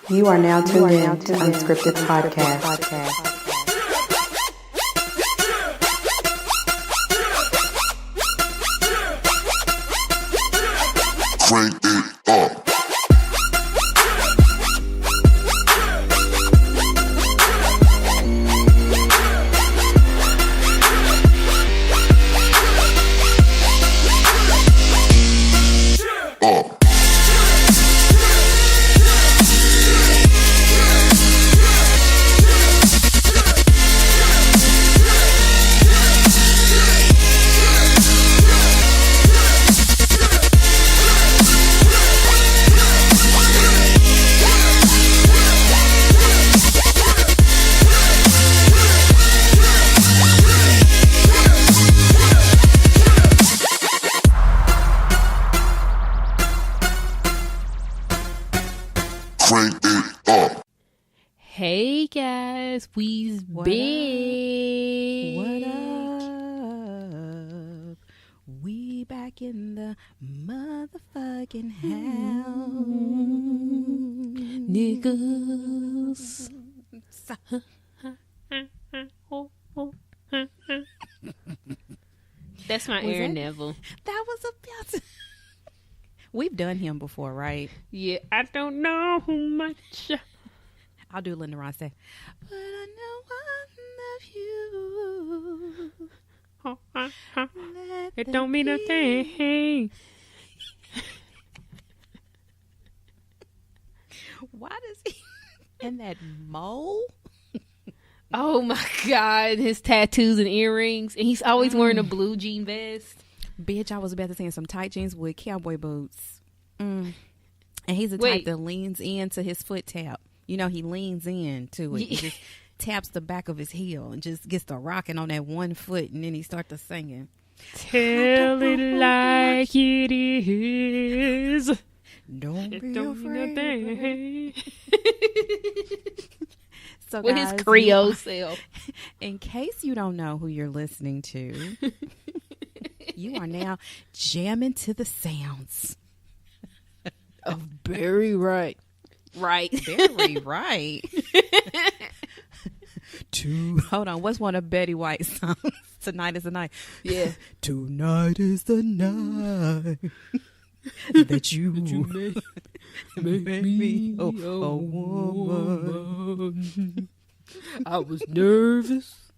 You are now tuned in to Unscripted Podcast. Crank it up. Crank it up. Hey guys, we's back. What up? We back in the motherfucking house. Niggas. That's my Aaron Neville. That was about. We've done him before, right? Yeah, I don't know much. I'll do Linda Ron say, but I know I love you. It don't mean a thing. Why does he? And that mole? Oh my God, his tattoos and earrings, and he's always wearing a blue jean vest. Bitch, I was about to say some tight jeans with cowboy boots. And he's the type that leans into his foot tap. You know, he leans in to it. He just taps the back of his heel and just gets to rocking on that one foot, and then he starts to singing. Tell it like it is. Don't be Don't mean a afraid. thing. So With guys, his Creole self. in case you don't know who you're listening to, you are now jamming to the sounds of Barry Right. Right. Very right. Hold on. What's one of Betty White's songs? Tonight is the night. Yeah. Tonight is the night that you make me a woman. I was nervous,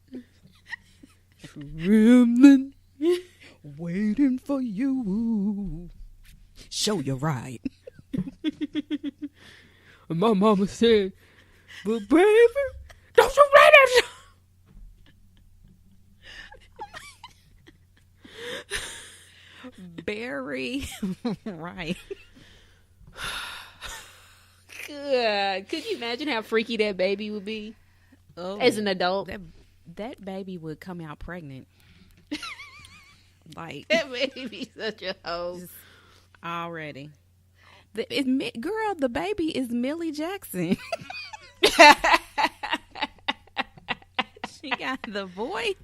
trembling, waiting for you. Show you right. And my mama said, but baby, don't you play that song. Very right. Good. Could you imagine how freaky that baby would be as an adult? That baby would come out pregnant. Like That baby such a hoe. already. Girl, the baby is Millie Jackson. She got the voice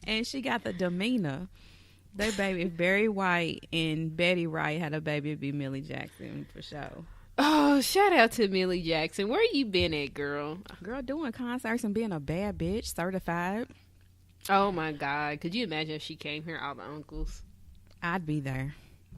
and she got the demeanor. That baby is Barry White and Betty Wright had a baby, it'd be Millie Jackson for sure. Oh, shout out to Millie Jackson. Where you been at, girl? Girl, doing concerts and being a bad bitch, certified. Oh my God. Could you imagine if she came here, all the uncles? I'd be there.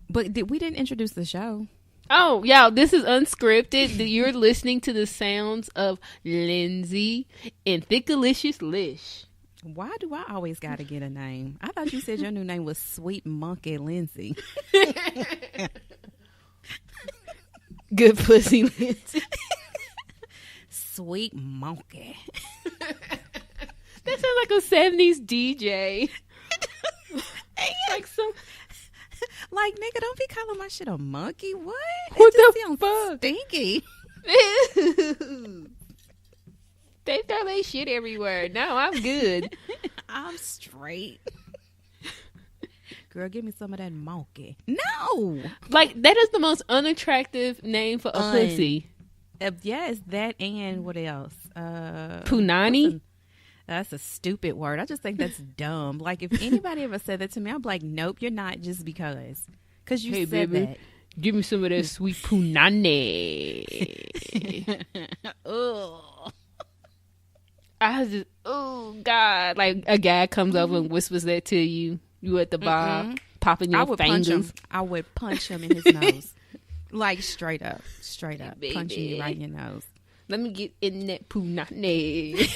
But we didn't introduce the show. Oh, y'all, this is unscripted. You're listening to the sounds of Lindsay and Thickalicious Lish. Why do I always got to get a name? I thought you said your new name was Sweet Monkey Lindsay. Good pussy, Lindsay. Sweet Monkey. That sounds like a 70s DJ. Like some... Like, nigga, don't be calling my shit a monkey. What? What It just the sounds fuck? stinky. They throw their shit everywhere. No, I'm good. I'm straight. Girl, give me some of that monkey. No. Like, that is the most unattractive name for a pussy. Yes, that and what else? Punani? That's a stupid word. I just think that's dumb. Like, if anybody ever said that to me, I'm like, nope, you're not just because. Because you Hey, said baby, that. Give me some of that sweet punani. Ugh. I was just, oh God! Like a guy comes over and whispers that to you. You at the bar, popping your fingers. Punch him. I would punch him in his nose, like straight up, Baby. punching you right in your nose. Let me get in that punani.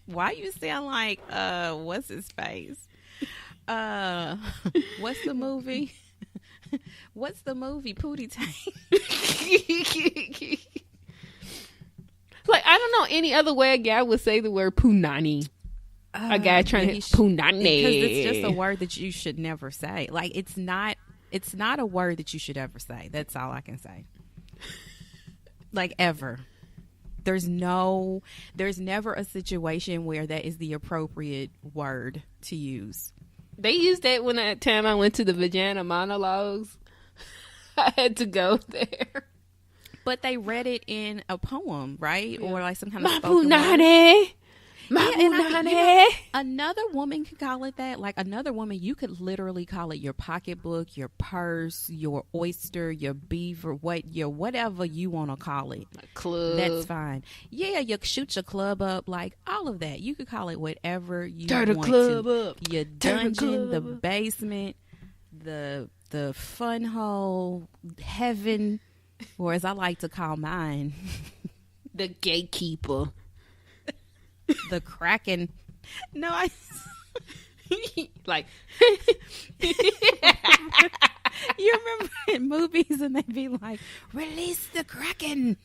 Why you sound like what's his face? What's the movie? What's the movie? Pootie Tang. Like I don't know any other way a guy would say the word punani. A guy trying to punani because it's just a word that you should never say. Like it's not a word that you should ever say. That's all I can say. Like ever. There's never a situation where that is the appropriate word to use. They used that when that time I went to the vagina monologues. I had to go there. But they read it in a poem, right? Yeah. Or like some kind of my spoken punani. word. Another woman could call it that. Like another woman, you could literally call it your pocketbook, your purse, your oyster, your beaver, whatever you want to call it. A club. That's fine. Yeah, you shoot your club up, like all of that. You could call it whatever you Turn the want club to. up. Your dungeon, the basement, the fun hole, heaven, or as I like to call mine, the gatekeeper. The Kraken. No, I like you remember in movies and they'd be like, release the Kraken.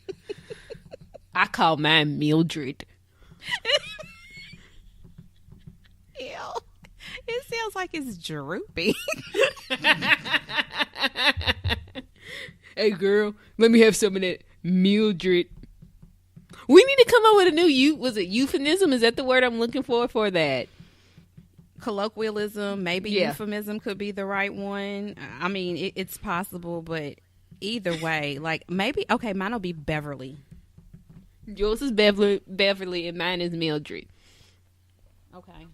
I call mine Mildred. Ew. It sounds like it's droopy. Hey girl, let me have some of that Mildred. We need to come up with a new was it euphemism? Is that the word I'm looking for that? Colloquialism, maybe euphemism could be the right one. I mean, it's possible, but either way, like maybe, okay, mine will be Beverly. Yours is Beverly and mine is Mildred. Okay.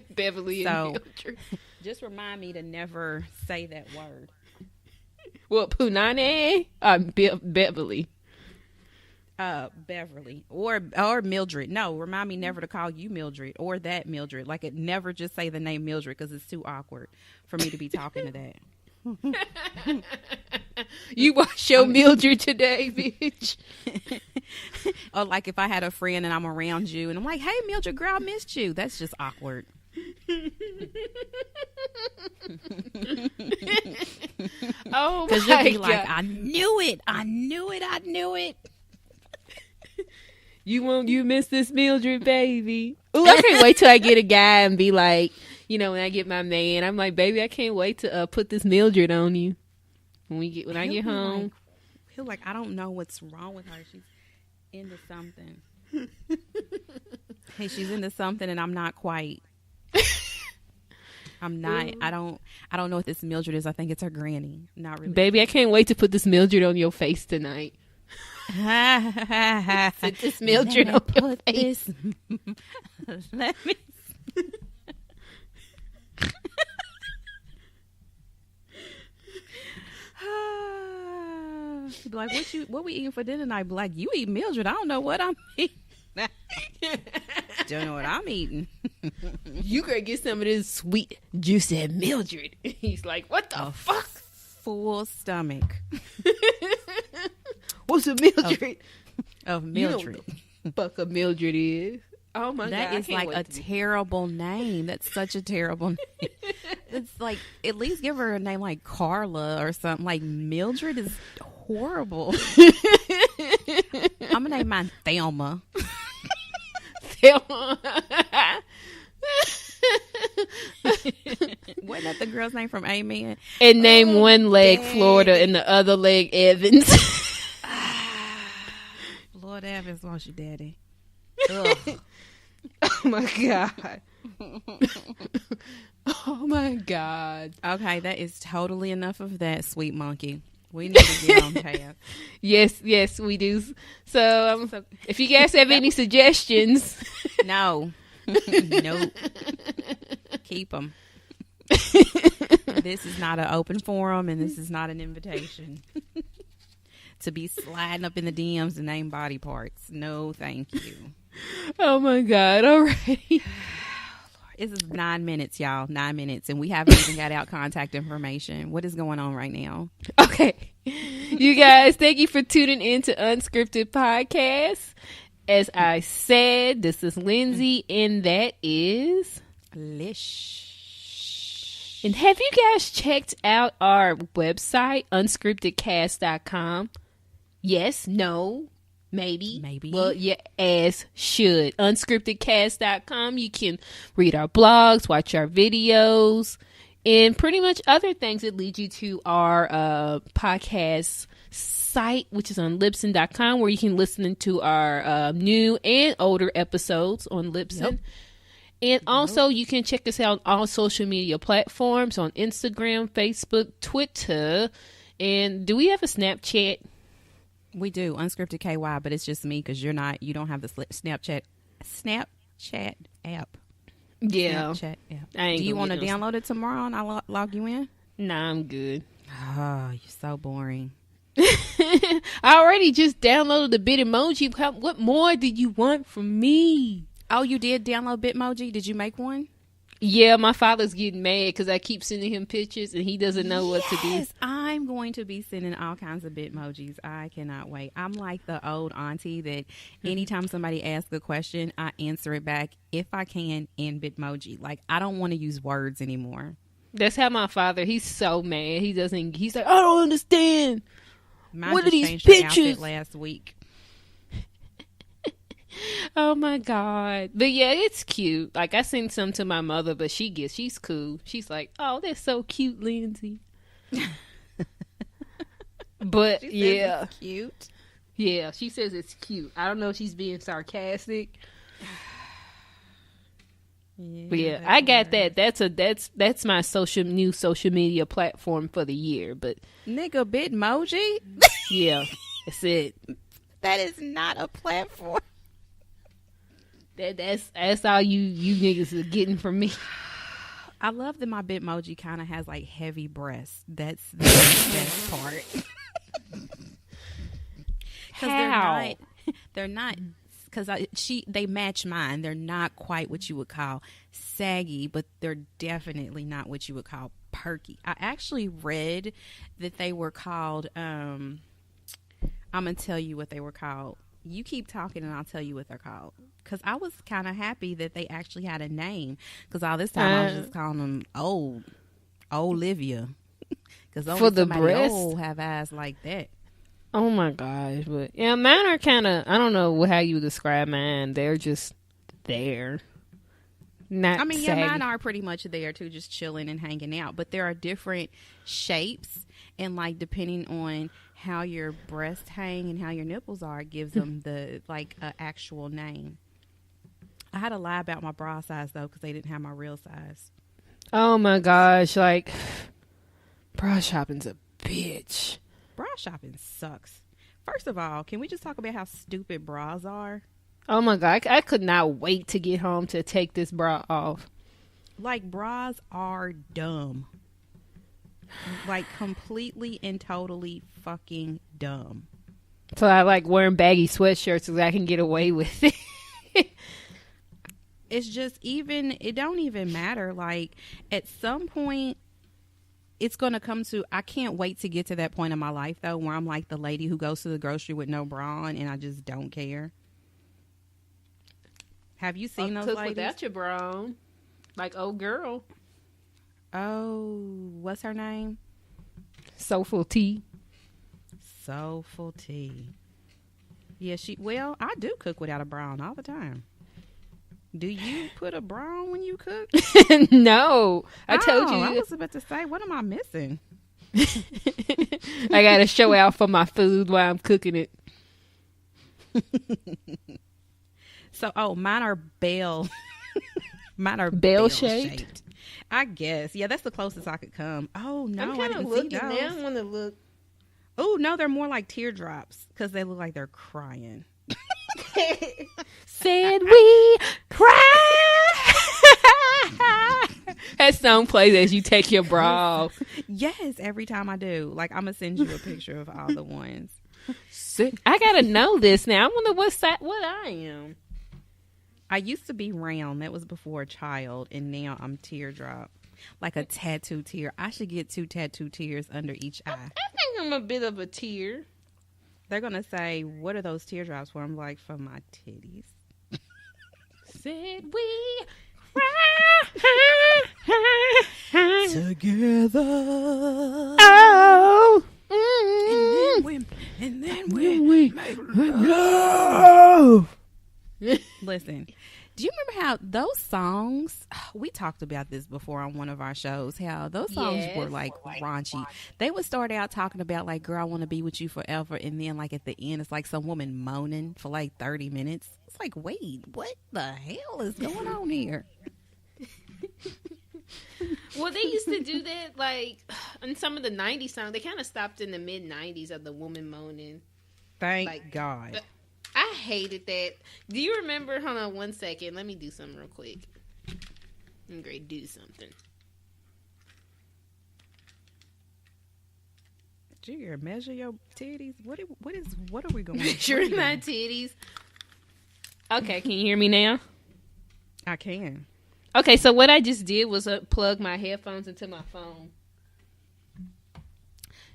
Beverly and Mildred. Just remind me to never say that word. Well, punani? Beverly. Beverly or Mildred. No, remind me never to call you Mildred or that Mildred. Like it never just say the name Mildred because it's too awkward for me to be talking to that. You watch your Mildred today, bitch. Or like if I had a friend and I'm around you and I'm like, hey Mildred, girl, I missed you. That's just awkward. Oh, because you'll be like, I knew it. You miss this Mildred, baby. Ooh, I can't wait till I get a guy and be like, you know, when I get my man, I'm like, baby, I can't wait to put this Mildred on you. When I get home, like, he'll like, I don't know what's wrong with her. She's into something. Hey, she's into something, and I'm not quite. I'm not. I don't know what this Mildred is. I think it's her granny. Not really. Baby, I can't wait to put this Mildred on your face tonight. Put this Mildred on your face. Let me. Be like, what we eating for dinner tonight? Be like, you eat Mildred. I don't know what I'm eating. Don't know what I'm eating. You gotta get some of this sweet, juicy Mildred. He's like, what the fuck? Full stomach. What's a Mildred? Of Mildred. You know what the fuck a Mildred is. Oh my God. That is like a terrible name. That's such a terrible name. It's like, at least give her a name like Carla or something. Like Mildred is horrible. I'm gonna name mine Thelma. Thelma. Wasn't that the girl's name from Amen? And name one leg Florida and the other leg Evans. Lord Evans wants you, daddy. Oh my God. Oh my God. Okay, that is totally enough of that, sweet monkey. We need to get on task. Yes, we do. So, if you guys have any suggestions. No. Nope. Keep them. This is not an open forum, and this is not an invitation to be sliding up in the DMs to name body parts. No, thank you. Oh my God. All right. This is 9 minutes, y'all. 9 minutes. And we haven't even got out contact information. What is going on right now? Okay. You guys, thank you for tuning in to Unscripted Podcast. As I said, this is Lindsay, and that is Lish. And have you guys checked out our website, unscriptedcast.com? Yes, no, maybe. Well, yeah, as should. Unscriptedcast.com. You can read our blogs, watch our videos, and pretty much other things that lead you to our podcast site, which is on Libsyn.com, where you can listen to our new and older episodes on Libsyn. Yep. And also, you can check us out on all social media platforms, on Instagram, Facebook, Twitter. And do we have a Snapchat? We do, Unscripted KY, but it's just me because you don't have the Snapchat app. Yeah. Snapchat app. Do you want to download it tomorrow and I'll log you in? Nah, I'm good. Oh, you're so boring. I already just downloaded the Bitmoji. What more did you want from me? Oh, you did download Bitmoji? Did you make one? Yeah, my father's getting mad because I keep sending him pictures and he doesn't know what to do. Yes, I'm going to be sending all kinds of Bitmojis. I cannot wait. I'm like the old auntie that anytime somebody asks a question, I answer it back if I can in Bitmoji. Like, I don't want to use words anymore. That's how my father, he's so mad. He's like, I don't understand. Mine what just are these changed pictures? Last week. Oh my God. But yeah, it's cute. Like, I sent some to my mother, but she's cool. She's like, oh, that's so cute, Lindsay. But yeah. It's cute. Yeah, she says it's cute. I don't know if she's being sarcastic. Yeah, but yeah, I got that. That's my new social media platform for the year. But nigga, Bitmoji? Yeah, that's it. That is not a platform. That's all you niggas are getting from me. I love that my Bitmoji kind of has like heavy breasts. That's the best part. How? They're not because they match mine. They're not quite what you would call saggy, but they're definitely not what you would call perky. I actually read that they were called. I'm gonna tell you what they were called. You keep talking and I'll tell you what they're called. Because I was kind of happy that they actually had a name. Because all this time I was just calling them Olivia. Because only somebody old have eyes like that. Oh my gosh. But yeah, mine are kind of, I don't know how you describe mine. They're just there. Not saggy. Yeah, mine are pretty much there too, just chilling and hanging out. But there are different shapes. And like depending on how your breasts hang and how your nipples are, it gives them the actual name. I had to lie about my bra size though because they didn't have my real size. Oh my gosh, like bra shopping's a bitch. Bra shopping sucks. First of all, can we just talk about how stupid bras are? Oh my God, I could not wait to get home to take this bra off. Like, bras are dumb. Like, completely and totally fucking dumb. So I like wearing baggy sweatshirts so I can get away with it. It's just it don't even matter. Like, at some point, it's going to come to, I can't wait to get to that point in my life, though, where I'm like the lady who goes to the grocery with no bra on and I just don't care. Have you seen those ladies? Without your bra on. Like, oh, girl. Oh, what's her name? Soulful Tea. Soulful Tea. Yeah, I do cook without a bra on all the time. Do you put a bra on when you cook? No. I told you. I was about to say, what am I missing? I got to show out for my food while I'm cooking it. So, mine are bell. Mine are bell shaped. shaped. I guess. Yeah, that's the closest I could come. Oh, no, I'm kind of looking now. I want to look. Oh, no, they're more like teardrops because they look like they're crying. Said we cry. That song plays as you take your bra off. Yes, every time I do. Like, I'm going to send you a picture of all the ones. I got to know this now. I wonder what I am. I used to be round. That was before a child. And now I'm teardrop. Like a tattoo tear. I should get 2 tattoo tears under each eye. I think I'm a bit of a tear. They're going to say, what are those teardrops for? I'm like, for my titties. Said we together. Oh. And then we make love. Listen, do you remember how those songs, we talked about this before on one of our shows, how those songs were like raunchy. They would start out talking about like, girl, I want to be with you forever. And then like at the end, it's like some woman moaning for like 30 minutes. It's like, wait, what the hell is going on here? Well, they used to do that like in some of the 90s songs. They kind of stopped in the mid 90s of the woman moaning. Thank God. I hated that. Do you remember? Hold on 1 second. Let me do something real quick. I'm going to do something. Junior, measure your titties. What are we going to measure my titties? Okay, can you hear me now? I can. Okay, so what I just did was plug my headphones into my phone.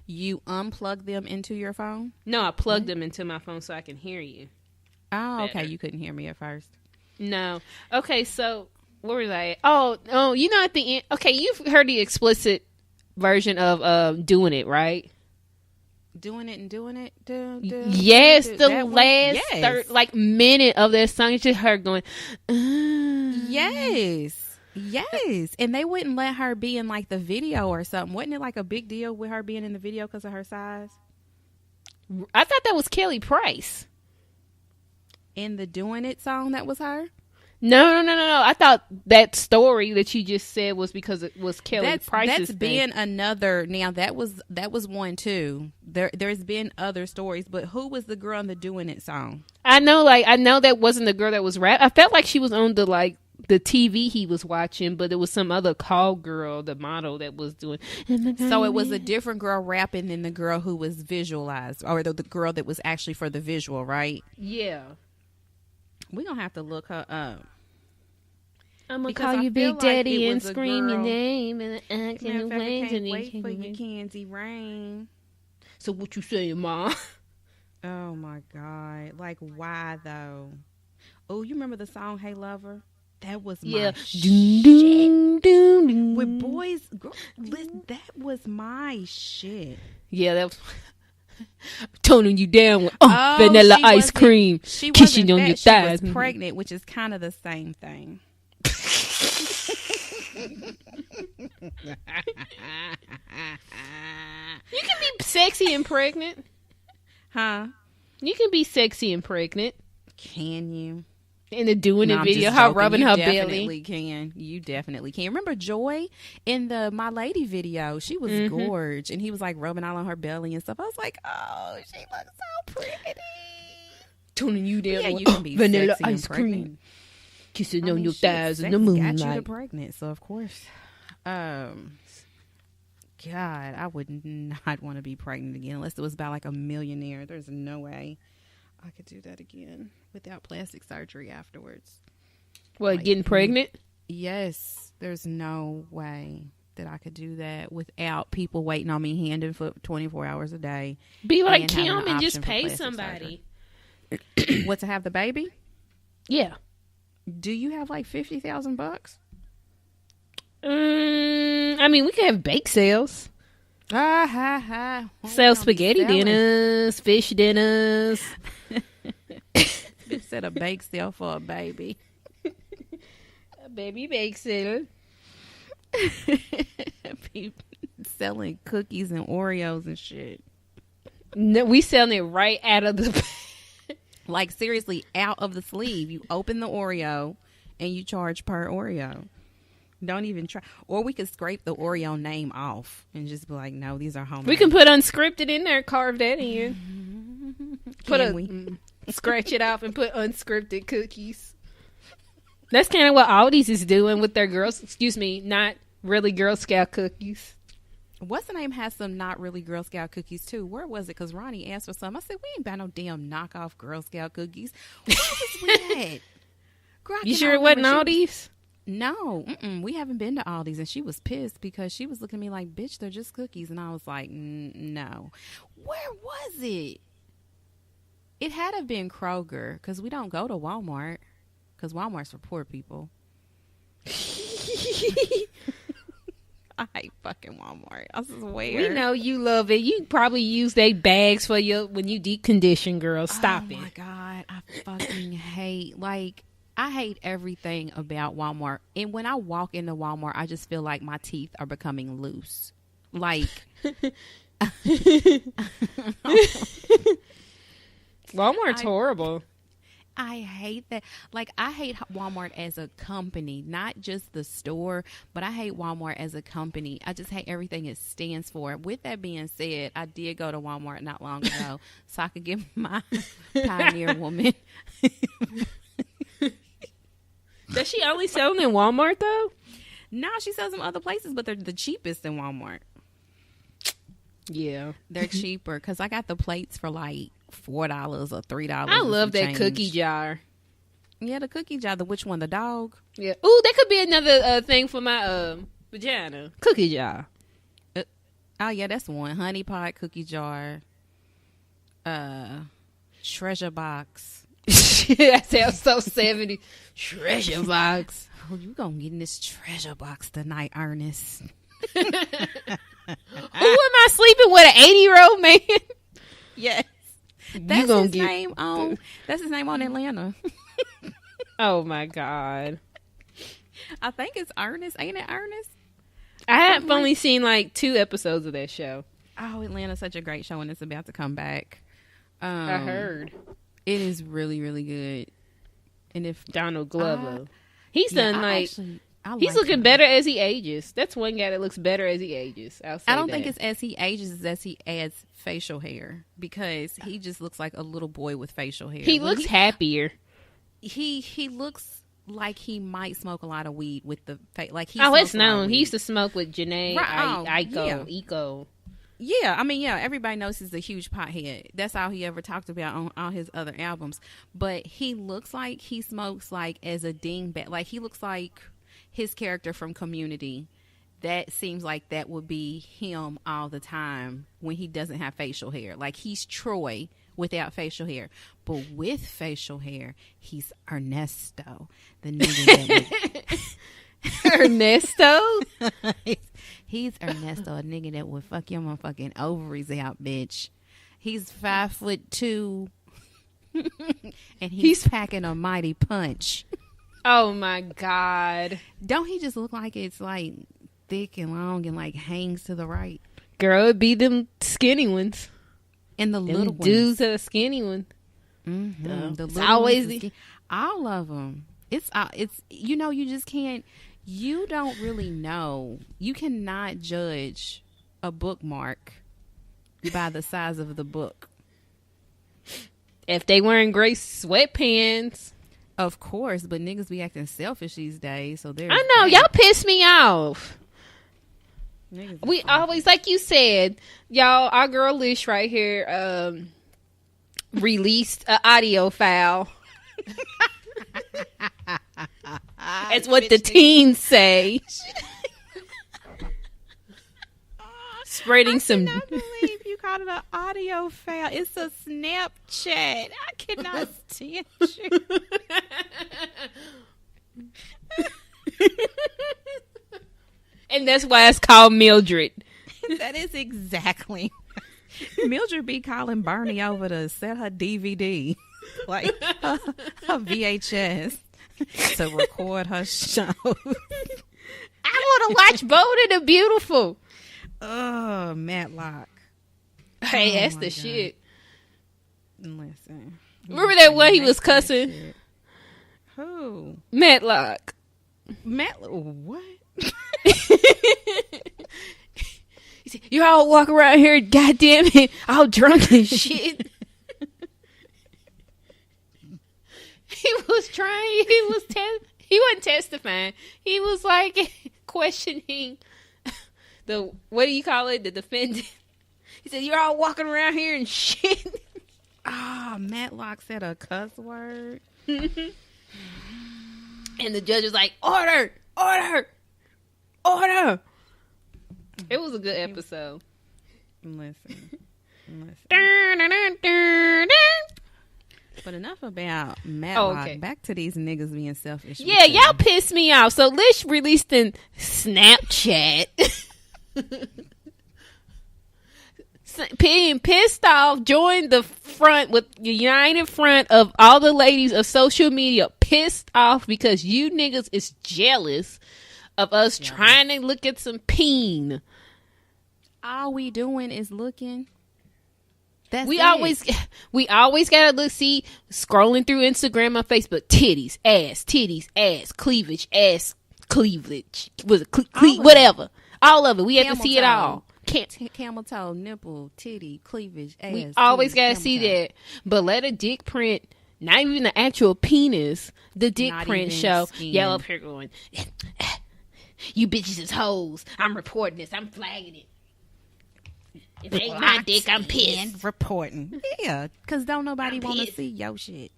You unplug them into your phone? No, I plugged them into my phone so I can hear you. Oh, better. Okay. You couldn't hear me at first. No. Okay, so where was I at? Oh, you know at the end. Okay, you've heard the explicit version of Doing It, right? Doing it. Yes, the last minute of that song, it's just her going. Yes, and they wouldn't let her be in like the video or something. Wasn't it like a big deal with her being in the video because of her size? I thought that was Kelly Price. In the Doing It song, that was her? No. I thought that story that you just said was because it was Kelly Price's That's been another. Now that was one too. There's been other stories, but who was the girl in the Doing It song? I know that wasn't the girl that was rap. I felt like she was on the TV he was watching, but it was some other call girl, the model that was doing. So it was a different girl rapping than the girl who was visualized, or the girl that was actually for the visual, right? Yeah. We're going to have to look her up. I'm going to call you Big Daddy and scream your name and act in the wings. Can't wait for your candy rain. So what you saying, Ma? Oh, my God. Like, why, though? Oh, you remember the song, Hey Lover? That was my shit. With boys, girl, that was my shit. Yeah, that was... toning you down with vanilla ice cream, kissing on your thighs. She was pregnant, which is kind of the same thing. You can be sexy and pregnant. Huh? You can be sexy and pregnant. Can you? In the Doing It video, her rubbing her belly. You definitely can. Remember Joy in the My Lady video? She was gorge, and he was like rubbing all on her belly and stuff. I was like, oh, she looks so pretty. Tuning you down. Yeah, you can be vanilla sexy ice and pregnant. cream, kissing on your thighs in the moonlight. Got you to pregnant, so of course. God, I would not want to be pregnant again unless it was about like a millionaire. There's no way I could do that again without plastic surgery afterwards. What, getting pregnant? Yes. There's no way that I could do that without people waiting on me hand and foot 24 hours a day. Be like Kim and just pay somebody. What, to have the baby? Yeah. Do you have like $50,000? I mean, we could have bake sales. Sell spaghetti dinners, fish dinners. Instead of bake sale for a baby. A baby bake sale. People selling cookies and Oreos and shit. No, we selling it right out of the... Like, seriously, out of the sleeve. You open the Oreo and you charge per Oreo. Don't even try. Or we could scrape the Oreo name off and just be like, no, these are homemade. We can put unscripted in there, carve that in. Scratch it off and put unscripted cookies. That's kind of what Aldi's is doing with their girls. Excuse me, not Really Girl Scout cookies. What's the name has some not really Girl Scout cookies too? Where was it? Because Ronnie asked for some. I said, we ain't got no damn knockoff Girl Scout cookies. Where was we at? Girl, You sure it wasn't Aldi's? No, we haven't been to Aldi's, and she was pissed because she was looking at me like, bitch, they're just cookies. And I was like, no. Where was it? It had to have been Kroger, because we don't go to Walmart, because Walmart's for poor people. I hate fucking Walmart. I swear. We know you love it. You probably use their bags for your when you deep condition, girl. Stop it. Oh my God. I fucking I hate everything about Walmart. And when I walk into Walmart, I just feel like my teeth are becoming loose. Like Walmart's horrible. I hate that. Like, I hate Walmart as a company, not just the store, but I hate Walmart as a company. I just hate everything it stands for. With that being said, I did go to Walmart not long ago so I could get my Pioneer Woman. Does she only sell them in Walmart, though? No, she sells them other places, but they're the cheapest in Walmart. Yeah. They're cheaper because I got the plates for like $4 or $3. I love that cookie jar. Yeah, the cookie jar. The which one? The dog? Yeah. Ooh, that could be another thing for my vagina. Cookie jar. Oh yeah, that's one. Honey pot cookie jar. Treasure box. That sounds so 70s. Treasure box. Oh, you gonna get in this treasure box tonight, Ernest? Who am I sleeping with? An 80-year-old man? Yes. That's his name on Atlanta. Oh my God. I think it's Ernest. Ain't it Ernest? I have only seen like 2 episodes of that show. Oh, Atlanta's such a great show and it's about to come back. I heard. It is really, really good. And if Donald Glover. He's done he's like looking him. better as he ages. That's one guy that looks better as he ages. I don't think it's as he ages, it's as he adds facial hair, because he just looks like a little boy with facial hair. He looks happier. He looks like he might smoke a lot of weed with the face. Like it's known. He used to smoke with Janae Eiko. Yeah, I mean, yeah, everybody knows he's a huge pothead. That's all he ever talked about on all his other albums. But he looks like he smokes like as a dingbat. Like he looks like his character from Community. That seems like that would be him all the time when he doesn't have facial hair. Like he's Troy without facial hair. But with facial hair, he's Ernesto. The nigga that Ernesto? He's Ernesto, a nigga that would fuck your motherfucking ovaries out, bitch. He's 5'2", and he's packing a mighty punch. Oh my God! Don't he just look like it's like thick and long and like hangs to the right? Girl, it'd be them skinny ones. And the little dudes are the skinny one. Mm-hmm. The it's always all of them. It's you just can't. You don't really know. You cannot judge a bookmark by the size of the book. If they wearing gray sweatpants. Of course, but niggas be acting selfish these days. So I know. Y'all piss me off. We always, like you said, y'all, our girl Lish right here released an audio file. That's what the teens say. Spreading some. I cannot believe you called it an audio file. It's a Snapchat. I cannot stand you. And that's why it's called Mildred. That is exactly. Mildred be calling Bernie over to set her DVD, like her VHS, to record her show. I want to watch Bold and the Beautiful. Oh, Matlock. Hey, that's the God. shit. Listen. Remember that one he was cussing? Who? Matlock. What? He said, you all walk around here, goddamn it, all drunk and shit. He was trying. He wasn't testifying. He was like, questioning the, what do you call it? The defendant. He said, "You're all walking around here and shit." Matlock said a cuss word. And the judge was like, "Order! Order! Order!" It was a good episode. Listen. But enough about Matlock. Okay. Back to these niggas being selfish. Yeah, y'all pissed me off. So Lish released in Snapchat being pissed off, joined the front with the united front of all the ladies of social media, pissed off because you niggas is jealous of us trying to look at some peen. All we doing is looking. We always gotta look, see, scrolling through Instagram and Facebook, titties, ass, cleavage, was it whatever, all of it. We have to see it all. Camel toe, nipple, titty, cleavage, ass. We always titty, gotta see that. But let a dick print, not even the actual penis, the dick Not print even show. skin. Y'all up here going, "You bitches is hoes. I'm reporting this. I'm flagging it. If it ain't my dick, I'm pissed." And reporting. Yeah, because don't nobody I'm want to pissed. see your shit.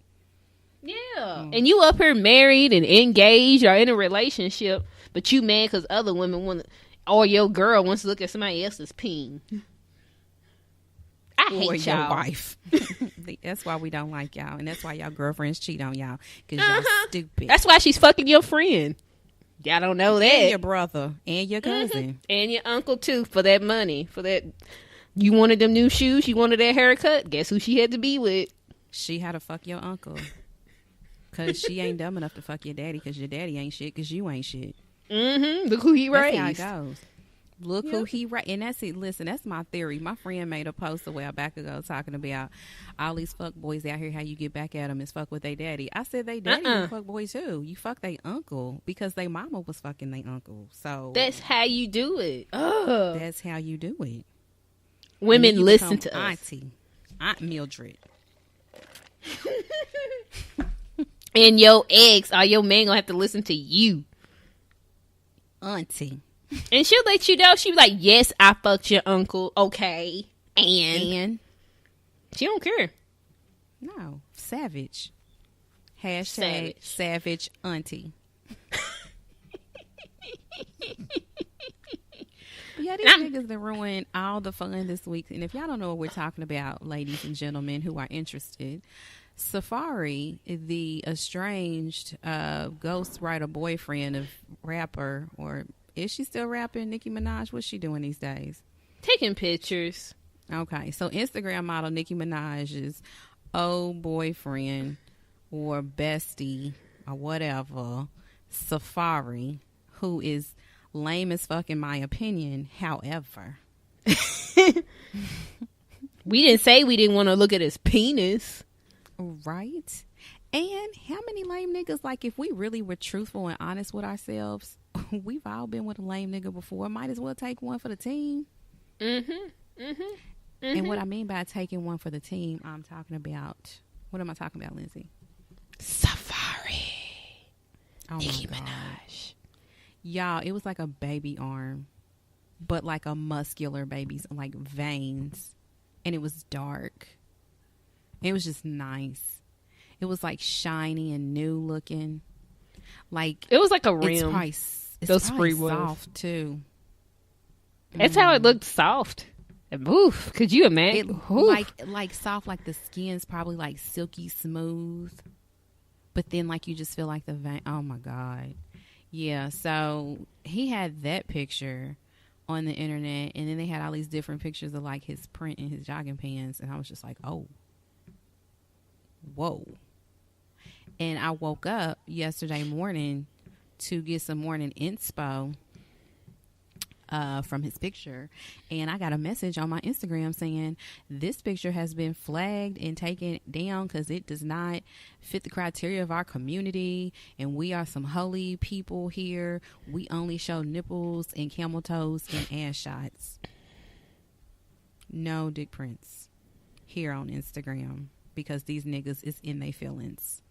Yeah. And you up here married and engaged or in a relationship, but you mad because other women want to, or your girl wants to look at somebody else's peen. I Or hate your y'all. wife. That's why we don't like y'all. And that's why y'all girlfriends cheat on y'all. Because y'all stupid. That's why she's fucking your friend. Y'all don't know that. And your brother. And your cousin. And your uncle too, for that money. For that, you wanted them new shoes, you wanted that haircut. Guess who she had to be with? She had to fuck your uncle. Because she ain't dumb enough to fuck your daddy. Because your daddy ain't shit. Because you ain't shit. Look who he That's how raised. it goes. Look who he raised. And that's it. Listen, that's my theory. My friend made a post a while back ago talking about all these fuck boys out here, how you get back at them is fuck with their daddy. I said they daddy was fuck boy too. You fuck they uncle because they mama was fucking they uncle. So That's how you do it. Ugh. that's how you do it. Women You listen become to us. Auntie. Aunt Mildred. And your ex or your man gonna have to listen to you. Auntie. And she'll let you know. She be like, "Yes, I fucked your uncle. Okay." And she don't care. No. Savage. Hashtag savage auntie. Yeah, these niggas that ruined all the fun this week. And if y'all don't know what we're talking about, ladies and gentlemen who are interested, Safari, the estranged ghostwriter boyfriend of rapper, or is she still rapping, Nicki Minaj? What's she doing these days? Taking pictures. Okay, so Instagram model Nicki Minaj's old boyfriend or bestie or whatever, Safari, who is lame as fuck in my opinion. However, we didn't say we didn't want to look at his penis. right? And how many lame niggas, like if we really were truthful and honest with ourselves, we've all been with a lame nigga before. Might as well take one for the team. And what I mean by taking one for the team, I'm talking about, what am I talking about, Lindsay? Safari. Oh Nicki my God. Minaj. Y'all, it was like a baby arm, but like a muscular baby's, like veins. And it was dark. It was just nice. It was like shiny and new looking. Like It was like a it's rim. probably, Those probably spree was. soft too. That's how it looked, soft. Oof. Could you imagine? It Oof. like soft, like the skin's probably like silky smooth, but then like you just feel like the vein. Oh my God. Yeah, so he had that picture on the internet, and then they had all these different pictures of like his print in his jogging pants, and I was just like, oh, whoa. And I woke up yesterday morning to get some morning inspo from his picture, and I got a message on my Instagram saying this picture has been flagged and taken down because it does not fit the criteria of our community, and we are some holy people here. We only show nipples and camel toes and ass shots. No dick prints here on Instagram because these niggas is in their feelings.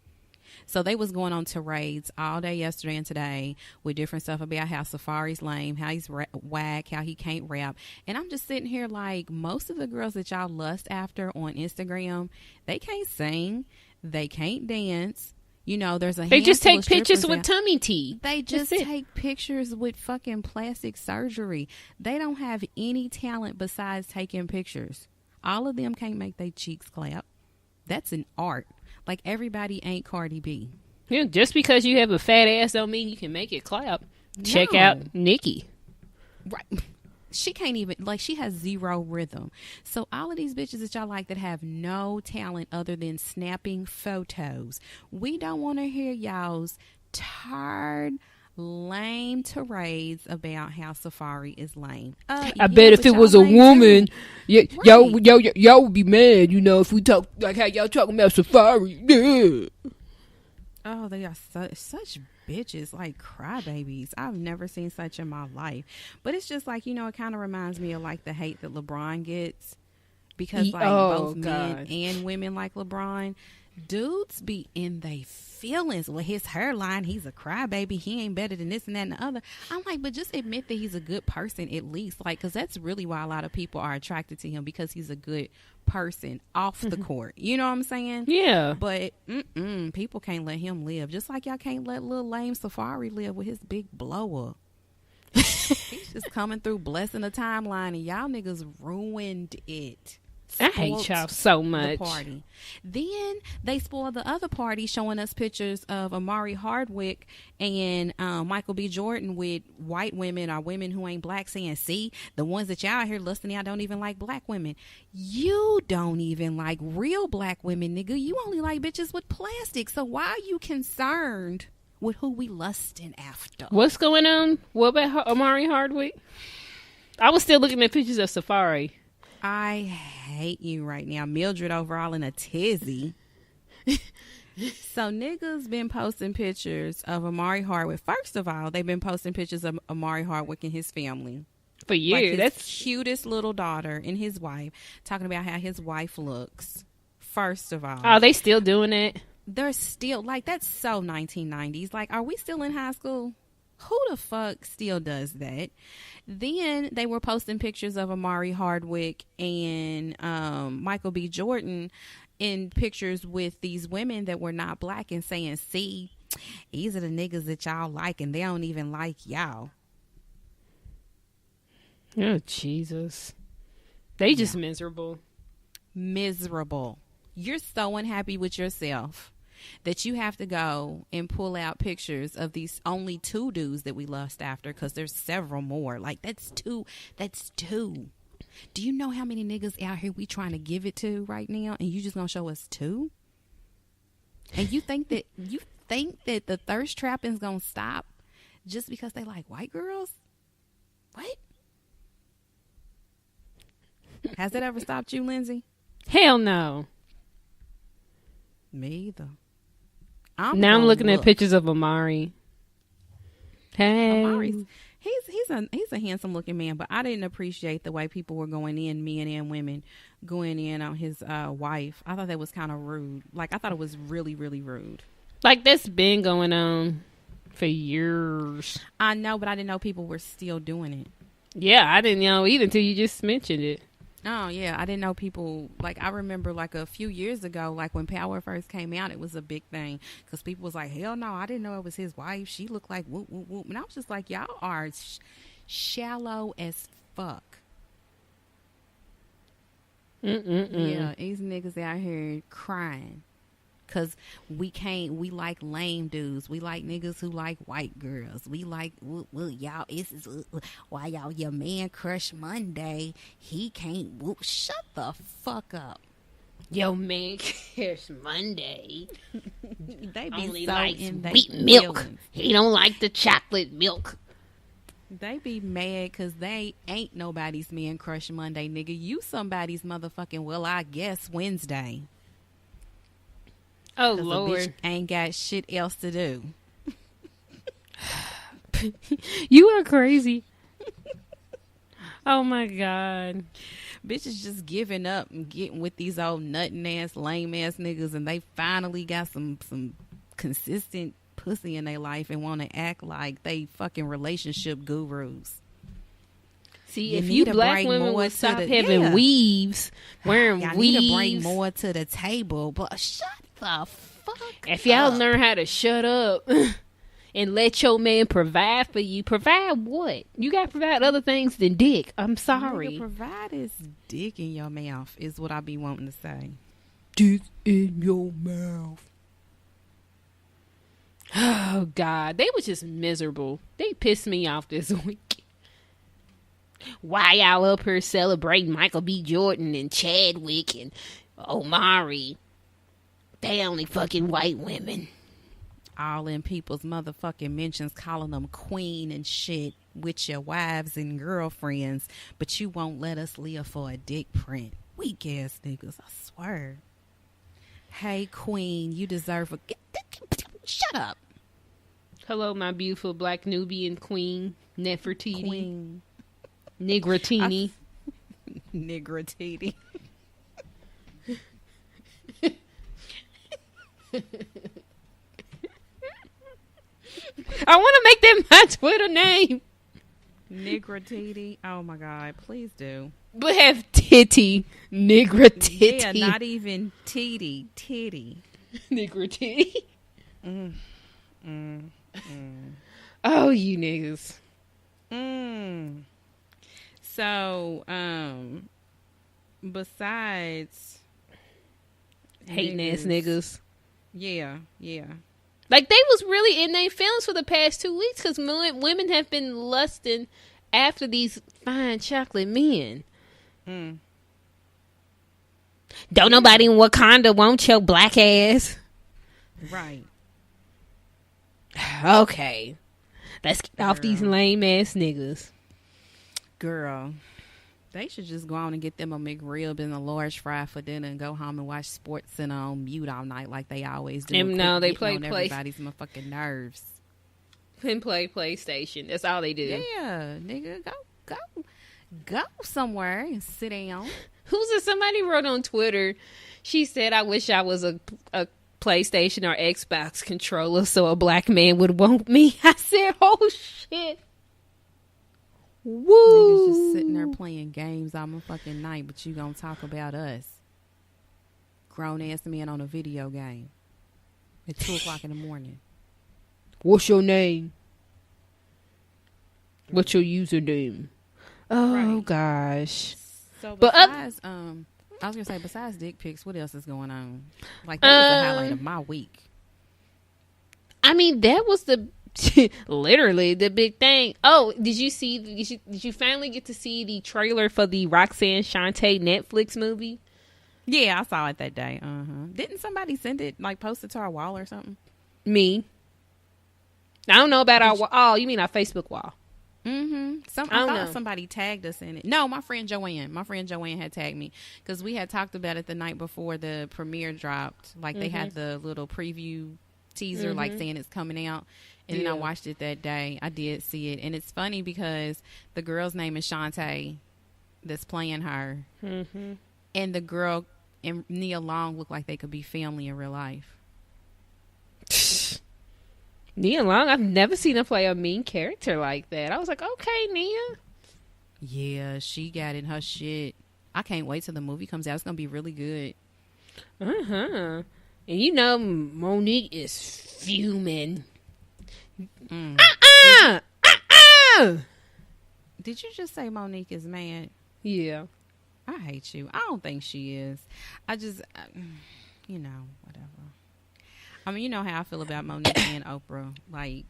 So they was going on tirades all day yesterday and today with different stuff about how Safari's lame, how he's whack, how he can't rap. And I'm just sitting here like, most of the girls that y'all lust after on Instagram, they can't sing, they can't dance. You know, there's they just take pictures with tummy tea. They just take pictures with fucking plastic surgery. They don't have any talent besides taking pictures. All of them can't make their cheeks clap. That's an art. Like, everybody ain't Cardi B. Yeah, just because you have a fat ass don't mean you can make it clap. Check out Nikki. Right. She can't even, like, she has zero rhythm. So all of these bitches that y'all like that have no talent other than snapping photos, we don't want to hear y'all's tired, lame tirades about how Safari is lame. I bet if it was a woman, y'all would be mad, you know, if we talk like how y'all talking about Safari. Yeah. Oh, they are such bitches, like crybabies. I've never seen such in my life. But it's just like, you know, it kind of reminds me of like the hate that LeBron gets, because like both men and women like LeBron. Dudes be in they feelings with his hairline. He's a crybaby. He ain't better than this and that and the other. I'm like, but just admit that he's a good person at least. Like, because that's really why a lot of people are attracted to him, because he's a good person off the court. You know what I'm saying? Yeah. But people can't let him live. Just like y'all can't let little lame Safari live with his big blow up. He's just coming through blessing the timeline, and y'all niggas ruined it. I hate y'all so much. The party. Then they spoiled the other party, showing us pictures of Amari Hardwick and Michael B. Jordan with white women or women who ain't black, saying, see, the ones that y'all out here lusting out don't even like black women. You don't even like real black women, nigga. You only like bitches with plastic. So why are you concerned with who we lusting after? What's going on? What about Amari Hardwick? I was still looking at pictures of Safari. I hate you right now. Mildred overall in a tizzy. So niggas been posting pictures of Amari Hardwick. First of all, they've been posting pictures of Amari Hardwick and his family. For years. Like his cutest little daughter and his wife, talking about how his wife looks. First of all. Oh, they still doing it? They're still, like, that's so 1990s. Like, are we still in high school? Who the fuck still does that? Then they were posting pictures of Amari Hardwick and Michael B. Jordan in pictures with these women that were not black, and saying, see, these are the niggas that y'all like, and they don't even like y'all. Oh, Jesus. They just miserable. Miserable. You're so unhappy with yourself that you have to go and pull out pictures of these only two dudes that we lust after, because there's several more. Like, that's two. Do you know how many niggas out here we trying to give it to right now, and you just gonna show us two? And you think that the thirst trapping's gonna stop just because they like white girls? What? Has that ever stopped you, Lindsay? Hell no. Me either. Now I'm looking at pictures of Amari. Hey, Amari's, he's a handsome looking man, but I didn't appreciate the way people were going in, men and women going in on his wife. I thought that was kind of rude. Like, I thought it was really, really rude. Like, that's been going on for years. I know, but I didn't know people were still doing it. Yeah, I didn't know either until you just mentioned it. Oh, yeah. I didn't know people, like, I remember, like, a few years ago, like, when Power first came out, it was a big thing. Because people was like, hell no, I didn't know it was his wife. She looked like whoop, whoop, whoop. And I was just like, y'all are shallow as fuck. Yeah, these niggas out here crying. Because we like lame dudes. We like niggas who like white girls. We like, y'all, this is why y'all, your man Crush Monday, he can't, shut the fuck up. Yo, man Crush Monday. They be only so likes in they wheat milk. feelings. He don't like the chocolate milk. They be mad because they ain't nobody's man Crush Monday, nigga. You somebody's motherfucking, well, I guess Wednesday. Oh, Lord. Lord. A bitch ain't got shit else to do. You are crazy. Oh, my God. Bitches just giving up and getting with these old nutting ass, lame ass niggas, and they finally got some consistent pussy in their life and want to act like they fucking relationship gurus. See, if you black women would stop having weaves, wearing y'all weaves. need to bring more to the table. But shut the fuck If y'all up. learn how to shut up and let your man provide for you, provide what? You got to provide other things than dick. I'm sorry. Nigga, provide is dick in your mouth is what I be wanting to say. Dick in your mouth. Oh, God. They were just miserable. They pissed me off this week. Why y'all up here celebrating Michael B. Jordan and Chadwick and Omari? They only fucking white women. All in people's motherfucking mentions calling them queen and shit with your wives and girlfriends, but you won't let us live for a dick print. Weak ass niggas, I swear. Hey, queen, you deserve a... Shut up. Hello, my beautiful black Nubian queen, Nefertiti. Queen. Nigratini. Nigratini. I want to make that my Twitter name. Nigratiti. Oh, my God. Please do. But have titty. Nigratiti. Yeah, not even titty. Titty. Nigratiti. Oh, you niggas. So, besides hating ass niggas. Yeah. Like, they was really in their feelings for the past 2 weeks because women have been lusting after these fine chocolate men. Don't nobody in Wakanda want your black ass. Right. Okay. Let's get off these lame ass niggas. Girl, they should just go on and get them a McRib and a large fry for dinner and go home and watch Sports Center on mute all night like they always do. And no, they play everybody's motherfucking nerves. And play PlayStation. That's all they do. Yeah, nigga, go somewhere and sit down. Who's it? Somebody wrote on Twitter. She said, "I wish I was a PlayStation or Xbox controller so a black man would want me." I said, "Oh shit." Woo! Niggas just sitting there playing games all fucking night, but you gonna talk about us. Grown ass men on a video game at 2:00 in the morning. What's your name? What's your username? Oh, right. Gosh. So besides, I was gonna say, besides dick pics, what else is going on? Like, that was the highlight of my week. I mean, that was literally the big thing. Oh, did you finally get to see the trailer for the Roxanne Shante Netflix movie? Yeah, I saw it that day. Didn't somebody send it, like, post it to our wall or something? Me. I don't know about our wall. Oh, you mean our Facebook wall? I thought somebody tagged us in it. No, my friend Joanne had tagged me because we had talked about it the night before the premiere dropped. Like, they had the little preview teaser, like, saying it's coming out. And then I watched it that day. I did see it. And it's funny because the girl's name is Shantae that's playing her. And the girl and Nia Long look like they could be family in real life. Nia Long, I've never seen her play a mean character like that. I was like, okay, Nia. Yeah, she got in her shit. I can't wait till the movie comes out. It's going to be really good. And you know Monique is fuming. Did you just say Monique is mad? Yeah. I hate you. I don't think she is. I just, whatever. I mean, you know how I feel about Monique and Oprah. Like,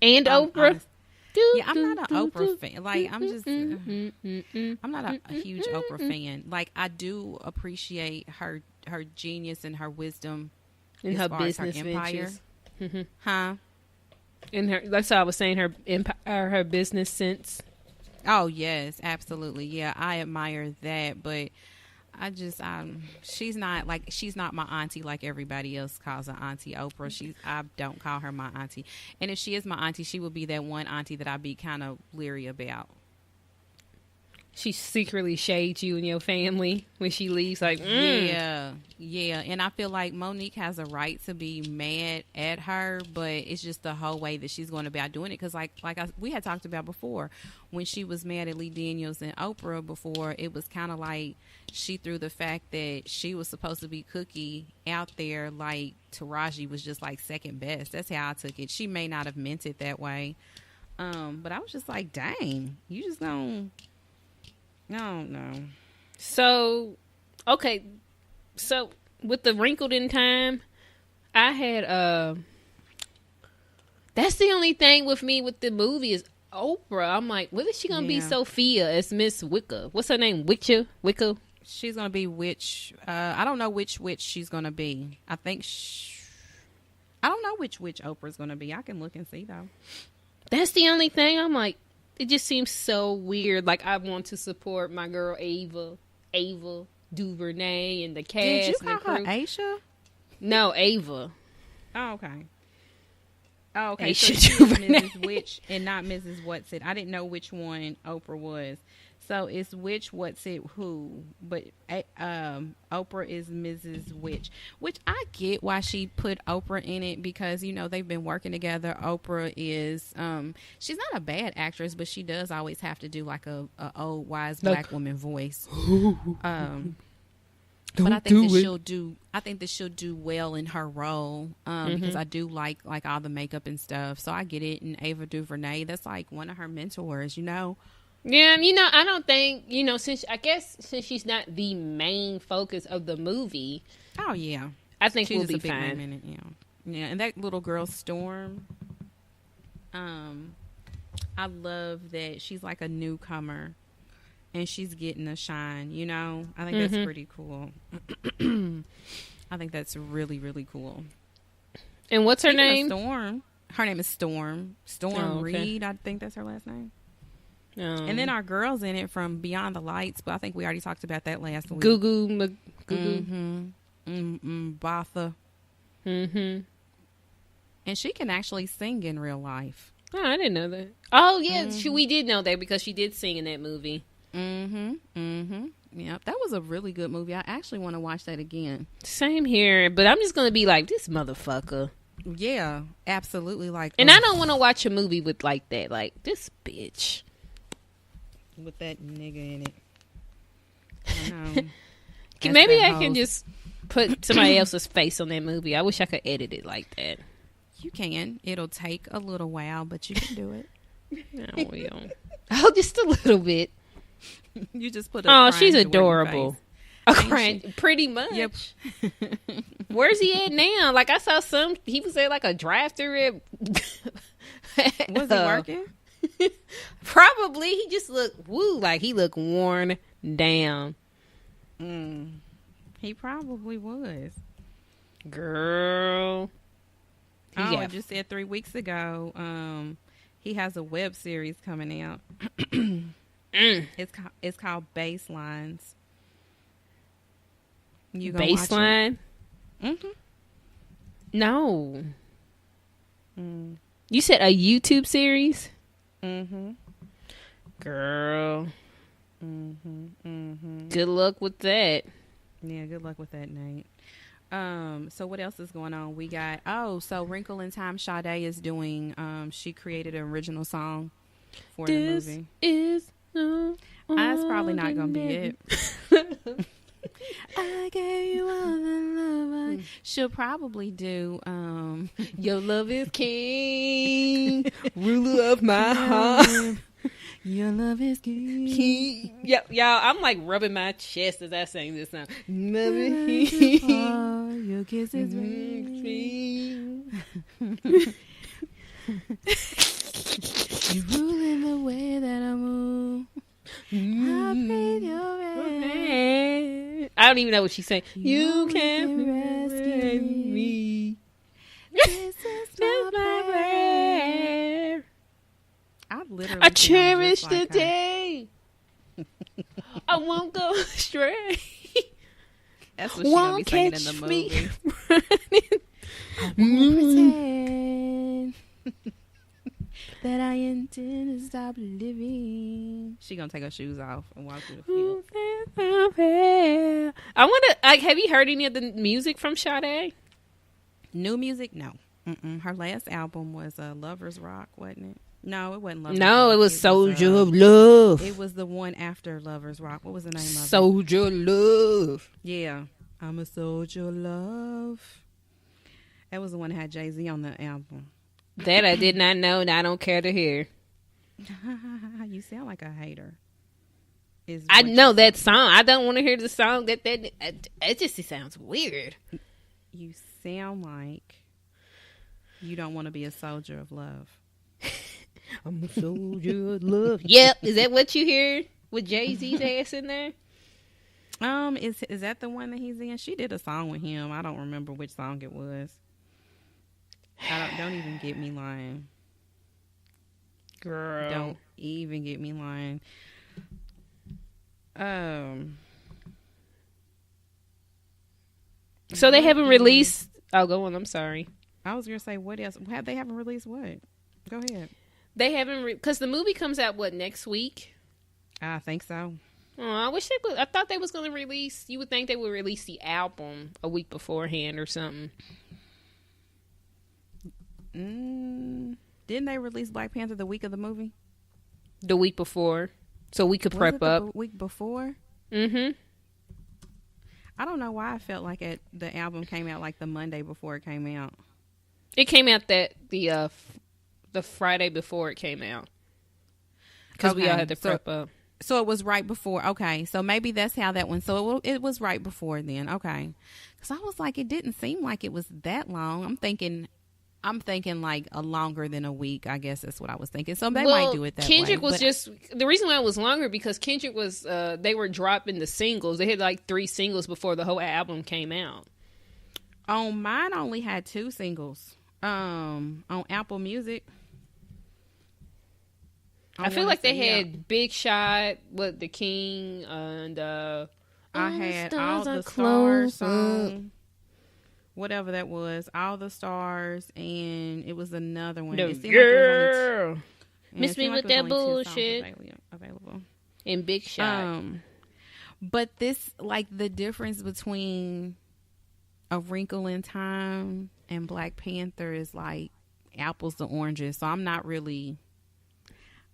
and Oprah? Yeah, I'm not an Oprah fan. Like, I'm just, I'm not a huge Oprah fan. Like, I do appreciate her genius and her wisdom in her business empire. Huh? In her, that's what I was saying. Her empire, her business sense. Oh yes, absolutely. Yeah, I admire that, but she's not my auntie like everybody else calls her Auntie Oprah. I don't call her my auntie. And if she is my auntie, she would be that one auntie that I'd be kind of leery about. She secretly shades you and your family when she leaves. Like, yeah. And I feel like Monique has a right to be mad at her, but it's just the whole way that she's going about doing it. Because we had talked about before, when she was mad at Lee Daniels and Oprah before, it was kind of like she threw the fact that she was supposed to be Cookie out there like Taraji was just like second best. That's how I took it. She may not have meant it that way. But I was just like, dang, you just don't. No. So, okay. So, with the Wrinkled in Time, I had, that's the only thing with me with the movie is Oprah. I'm like, what is she going to be Sophia as Miss Wicca? What's her name? Wicca? She's going to be I don't know which witch she's going to be. I think, I don't know which witch Oprah's going to be. I can look and see, though. That's the only thing. I'm like, it just seems so weird. Like, I want to support my girl Ava DuVernay and the cast. Did you and call her Aisha? No, Ava. Oh, okay. Aisha So she's Mrs. Witch and not Mrs. What's It. I didn't know which one Oprah was. So it's Witch, What's It, Who. But Oprah is Mrs. Witch. Which I get why she put Oprah in it because, you know, they've been working together. Oprah is, she's not a bad actress, but she does always have to do like a old, wise black woman voice. But I think that she'll do well in her role because I do like all the makeup and stuff. So I get it. And Ava DuVernay, that's like one of her mentors, you know. Yeah, you know, I don't think, you know, since she's not the main focus of the movie. Oh, yeah. I think we'll be a big fine. name in it, yeah. And that little girl, Storm, I love that she's like a newcomer and she's getting a shine, you know? I think that's pretty cool. I think that's really, really cool. And what's her name? Storm. Her name is Storm. Storm Reed, I think that's her last name. And then our girls in it from Beyond the Lights, but I think we already talked about that last week. Gugu. Batha. And she can actually sing in real life. Oh, I didn't know that. Oh, yeah, we did know that because she did sing in that movie. Yep, that was a really good movie. I actually want to watch that again. Same here, but I'm just going to be like, this motherfucker. Yeah, absolutely. Like, and I don't want to watch a movie with like that, like this bitch. With that nigga in it. I know. Maybe I can just put somebody else's face on that movie. I wish I could edit it like that. You can. It'll take a little while, but you can do it. I will. Oh, just a little bit. You just put she's adorable. Pretty much. Yep. Where's he at now? Like, I saw he was at like a drive-thru at... Was he working? Probably. He just looked like he looked worn down. He probably was. Girl. I just said 3 weeks ago, he has a web series coming out. It's called Baselines. You gonna Baseline? Watch it? No. You said a YouTube series? Girl. Good luck with that. Yeah, good luck with that, Nate. So what else is going on? We got so Wrinkle in Time, Sade is doing she created an original song for the movie. That's probably not gonna be it. I gave you all the love. She'll probably do Your love is king, ruler of my heart. Your love is king. Yep, y'all, I'm like rubbing my chest as I sing this song. Love your kisses you rule in the way that I move. I breathe your air. I don't even know what she's saying. You can rescue me. This is my prayer. I cherish the day. I won't go astray. That's what she's gonna be singing in the movie. I won't pretend. that I intend to stop living. She gonna take her shoes off and walk through the field. I wonder, like, have you heard any of the music from Sade? New music? No. Her last album was Lover's Rock, wasn't it? No, it wasn't Lover's No, Rock. it was Soldier of Love. It was the one after Lover's Rock. What was the name of it? Soldier of Love. Yeah. I'm a soldier of love. That was the one that had Jay-Z on the album. That I did not know, and I don't care to hear. You sound like a hater. I know that song. I don't want to hear the song. It just sounds weird. You sound like you don't want to be a soldier of love. I'm a soldier of love. Yep. Is that what you hear with Jay-Z's ass in there? Is that the one that he's in? She did a song with him. I don't remember which song it was. Don't even get me lying. Girl. Don't even get me lying. So they haven't released... Oh, go on. I'm sorry. I was going to say, what else? They haven't released what? Go ahead. They haven't... Because the movie comes out, what, next week? I think so. Oh, I wish they would... I thought they was going to release... You would think they would release the album a week beforehand or something. Didn't they release Black Panther the week of the movie? The week before. So we could prep up. The week before? Mm-hmm. I don't know why I felt like the album came out like the Monday before it came out. It came out the Friday before it came out. Because we all had to prep up. So it was right before. Okay. So maybe that's how that one. So it was right before then. Okay. Because I was like, it didn't seem like it was that long. I'm thinking like a longer than a week. I guess that's what I was thinking. So they might do it that way. Kendrick was the reason why it was longer because Kendrick was they were dropping the singles. They had like 3 singles before the whole album came out. Oh, mine only had 2 singles. On Apple Music. I feel like they had Big Shot, The King, and I had All the Stars song. Whatever that was, All the Stars, and it was another one. The girl, miss me with that bullshit. Available. And Big Shot. But this, like, the difference between A Wrinkle in Time and Black Panther is like apples to oranges. So I'm not really.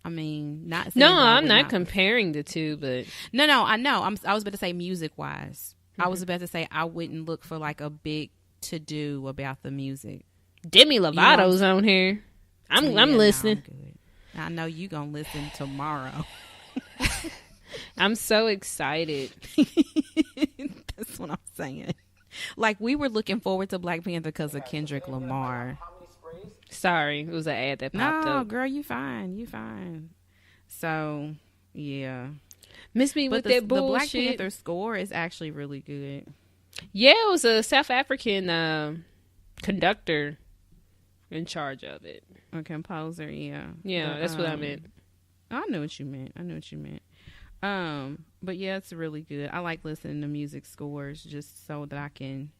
I mean, not. I'm not comparing the two, but no, I know. I was about to say music wise. Mm-hmm. I was about to say I wouldn't look for like a big to do about the music. Demi Lovato's on here. I'm listening. No, I'm good. I know you gonna listen tomorrow. I'm so excited. That's what I'm saying. Like, we were looking forward to Black Panther because of Kendrick Lamar. Sorry, it was an ad that popped up. No, girl, you fine. So, yeah. Miss me with that bullshit. The Black Panther score is actually really good. Yeah, it was a South African conductor in charge of it. A composer, yeah. Yeah, that's what I meant. I knew what you meant. But yeah, it's really good. I like listening to music scores just so that I can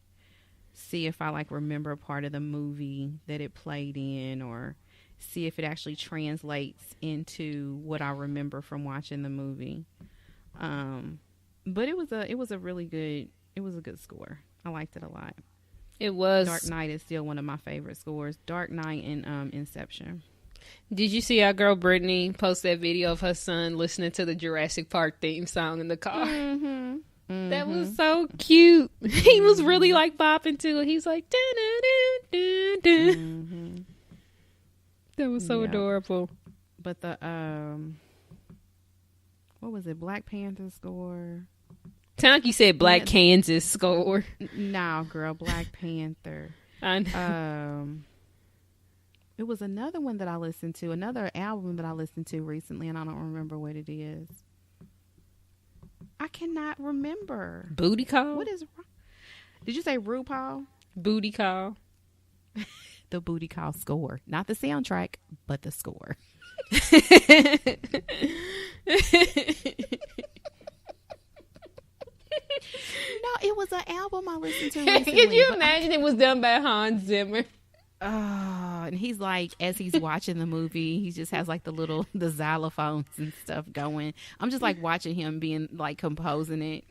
see if I like remember a part of the movie that it played in, or see if it actually translates into what I remember from watching the movie. But it was a good score. I liked it a lot. It was. Dark Knight is still one of my favorite scores. Dark Knight and Inception. Did you see our girl Brittany post that video of her son listening to the Jurassic Park theme song in the car? Mm-hmm. Mm-hmm. That was so cute. He was really like bopping to it. He's like, mm-hmm. That was so adorable. But the what was it? Black Panther score. Tanky said Black Kansas score. No, girl, Black Panther. I know. It was another one that I listened to, another album that I listened to recently, and I don't remember what it is. I cannot remember. Booty Call? What is wrong? Did you say RuPaul? Booty Call. The Booty Call score. Not the soundtrack, but the score. No, it was an album I listened to recently. Can you imagine it was done by Hans Zimmer? Oh, and he's like, as he's watching the movie, he just has like the xylophones and stuff going. I'm just like watching him being like composing it.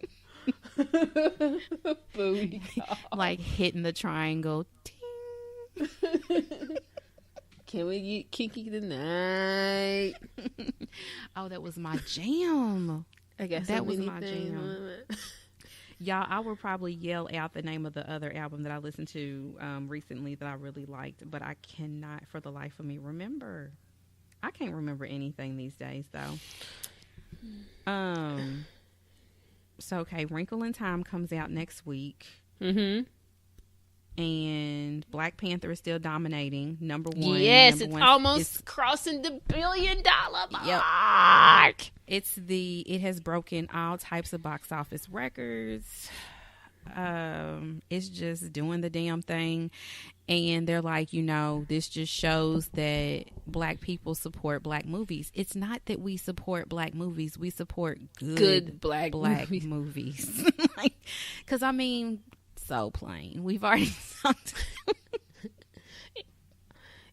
Booty call. Like hitting the triangle. Ting. Can we get kinky tonight? Oh, that was my jam. I guess that was my jam. Y'all, I will probably yell out the name of the other album that I listened to recently that I really liked, but I cannot for the life of me remember. I can't remember anything these days, though. So, okay, Wrinkle in Time comes out next week. Mm-hmm. And Black Panther is still dominating. Number one. Yes, it's almost crossing the $1 billion mark. Yep. It has broken all types of box office records. It's just doing the damn thing. And they're like, this just shows that Black people support Black movies. It's not that we support Black movies. We support good Black movies. Because, so plain. We've already talked.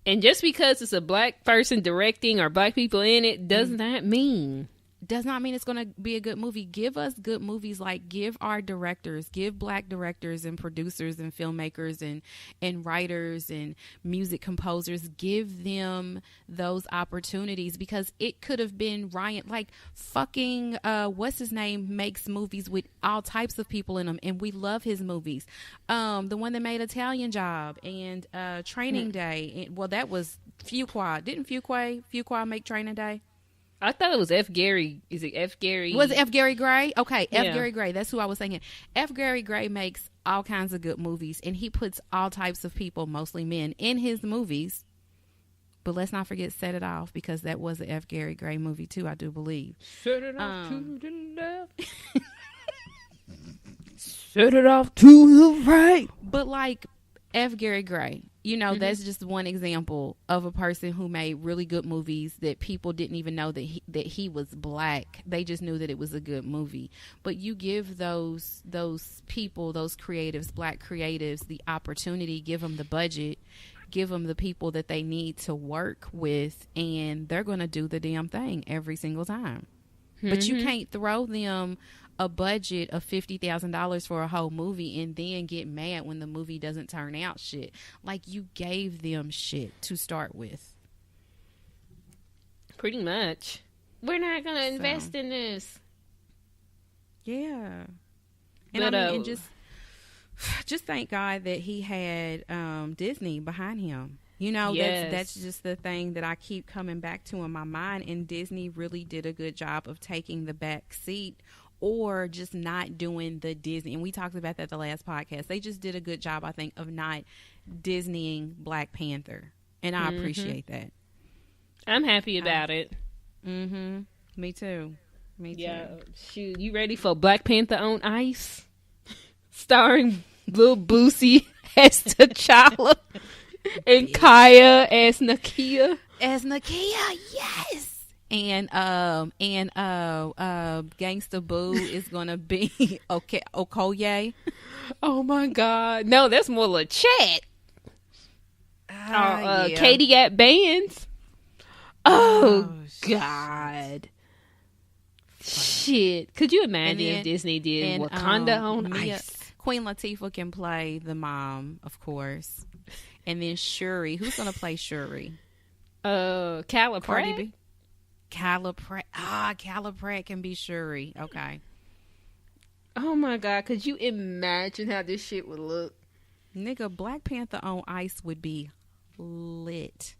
And just because it's a Black person directing or Black people in it does not mean it's going to be a good movie. Give us good movies. Like, give our directors, give Black directors and producers and filmmakers and writers and music composers, give them those opportunities, because it could have been Ryan, like fucking what's his name, makes movies with all types of people in them, and we love his movies. The one that made Italian Job and Training Day. Well, that was Fuqua. Didn't Fuqua make Training Day? I thought it was F. Gary. Is it F. Gary? Was it F. Gary Gray? Okay, F. Gary Gray. That's who I was thinking. F. Gary Gray makes all kinds of good movies, and he puts all types of people, mostly men, in his movies. But let's not forget Set It Off, because that was an F. Gary Gray movie too, I do believe. Set it off to the left. Set it off to the right. But like F. Gary Gray, that's just one example of a person who made really good movies that people didn't even know that he was Black. They just knew that it was a good movie. But you give those people, those creatives, Black creatives, the opportunity, give them the budget, give them the people that they need to work with, and they're going to do the damn thing every single time. Mm-hmm. But you can't throw them a budget of $50,000 for a whole movie and then get mad when the movie doesn't turn out shit. Like, you gave them shit to start with. Pretty much. We're not going to invest in this. Yeah. And and just thank God that he had Disney behind him. That's just the thing that I keep coming back to in my mind. And Disney really did a good job of taking the back seat, or just not doing the Disney. And we talked about that the last podcast. They just did a good job, I think, of not Disneying Black Panther. And I appreciate that. I'm happy about it. Mm-hmm. Me too. Yeah. Shoot, you ready for Black Panther on Ice? Starring Lil Boosie as T'Challa and Kaya as Nakia. Yes. And Gangsta Boo is gonna be Okoye. Oh my God! No, that's more like Chat. Katie got bands. Oh God! Shit! Could you imagine if Disney did Wakanda on Ice? Queen Latifah can play the mom, of course, and then Shuri. Who's gonna play Shuri? Calla Pratt. Calla Pratt can be Shuri. Okay. Oh my God, could you imagine how this shit would look? Nigga, Black Panther on Ice would be lit.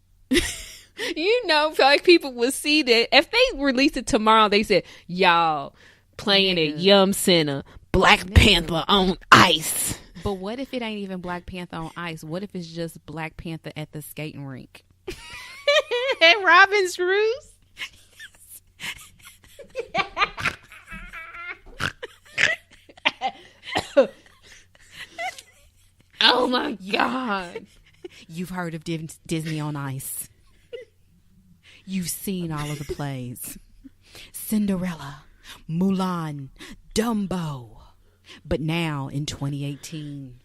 Like people would see that. If they released it tomorrow, they said, y'all playing at Yum Center, Black Panther on Ice. But what if it ain't even Black Panther on Ice? What if it's just Black Panther at the skating rink? At Robin's Roost? Oh my God. You've heard of Disney on Ice. You've seen all of the plays. Cinderella, Mulan, Dumbo. But now in 2018,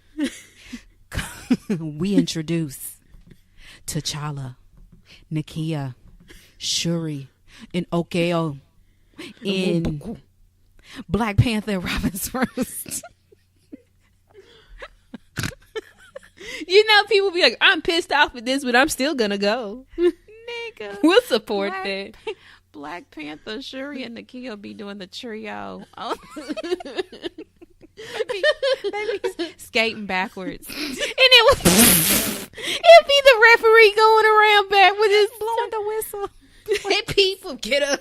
we introduce T'Challa, Nakia, Shuri, and Okeo in Black Panther Robin's Roost. You know, people be like, I'm pissed off at this, but I'm still gonna go. Nigga. We'll support that. Black Panther, Shuri, and Nakia be doing the trio. Oh. they be skating backwards. And it'd be the referee going around back with his blowing the whistle. Hey, people, get up.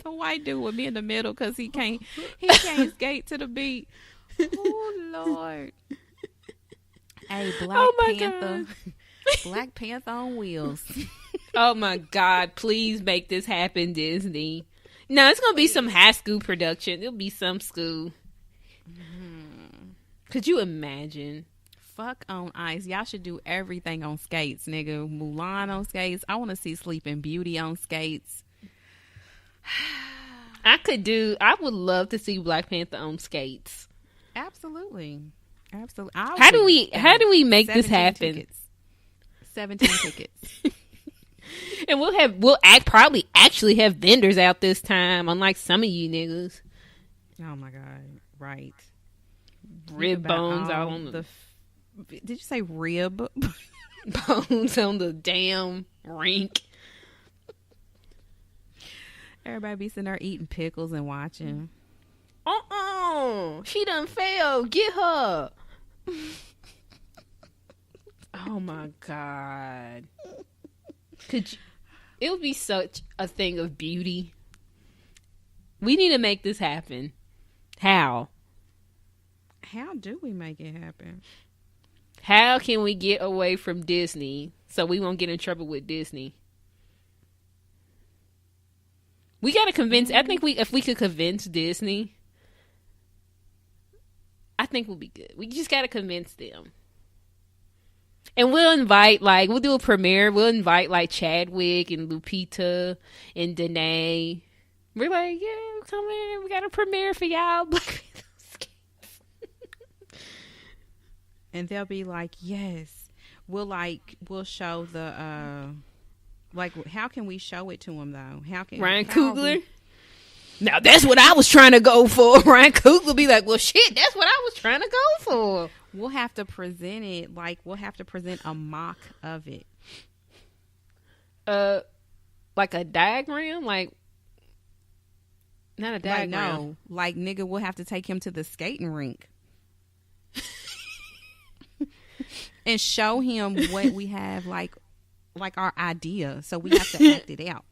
The white dude would be in the middle because he can't skate to the beat. Oh Lord. Hey, Black Panther. Black Panther on wheels. Oh my God, please make this happen, Disney. No, it's gonna be some high school production. It'll be some school. Could you imagine? Fuck on ice. Y'all should do everything on skates, nigga. Mulan on skates. I want to see Sleeping Beauty on skates. I would love to see Black Panther on skates. Absolutely. How do we make this happen? Tickets. 17 tickets. And we'll probably actually have vendors out this time, unlike some of you niggas. Oh my God. Right. Rib bones out on the did you say rib? Bones on the damn rink. Everybody be sitting there eating pickles and watching. She done failed. Get her. Oh my God. It would be such a thing of beauty. We need to make this happen. How do we make it happen? How can we get away from Disney so we won't get in trouble with Disney? We got to convince, if we could convince Disney, I think we'll be good. We just got to convince them. And we'll do a premiere. We'll invite Chadwick and Lupita and Danae. We're like, yeah, come in. We got a premiere for y'all. And they'll be like, yes. We'll show the, how can we show it to them, though? Ryan Coogler? Now, that's what I was trying to go for. Ryan Coogler be like, well, shit, that's what I was trying to go for. We'll have to present it, we'll have to present a mock of it. Like a diagram? Not a diagram. No. Nigga, we'll have to take him to the skating rink. And show him what we have, our idea. So we have to act it out.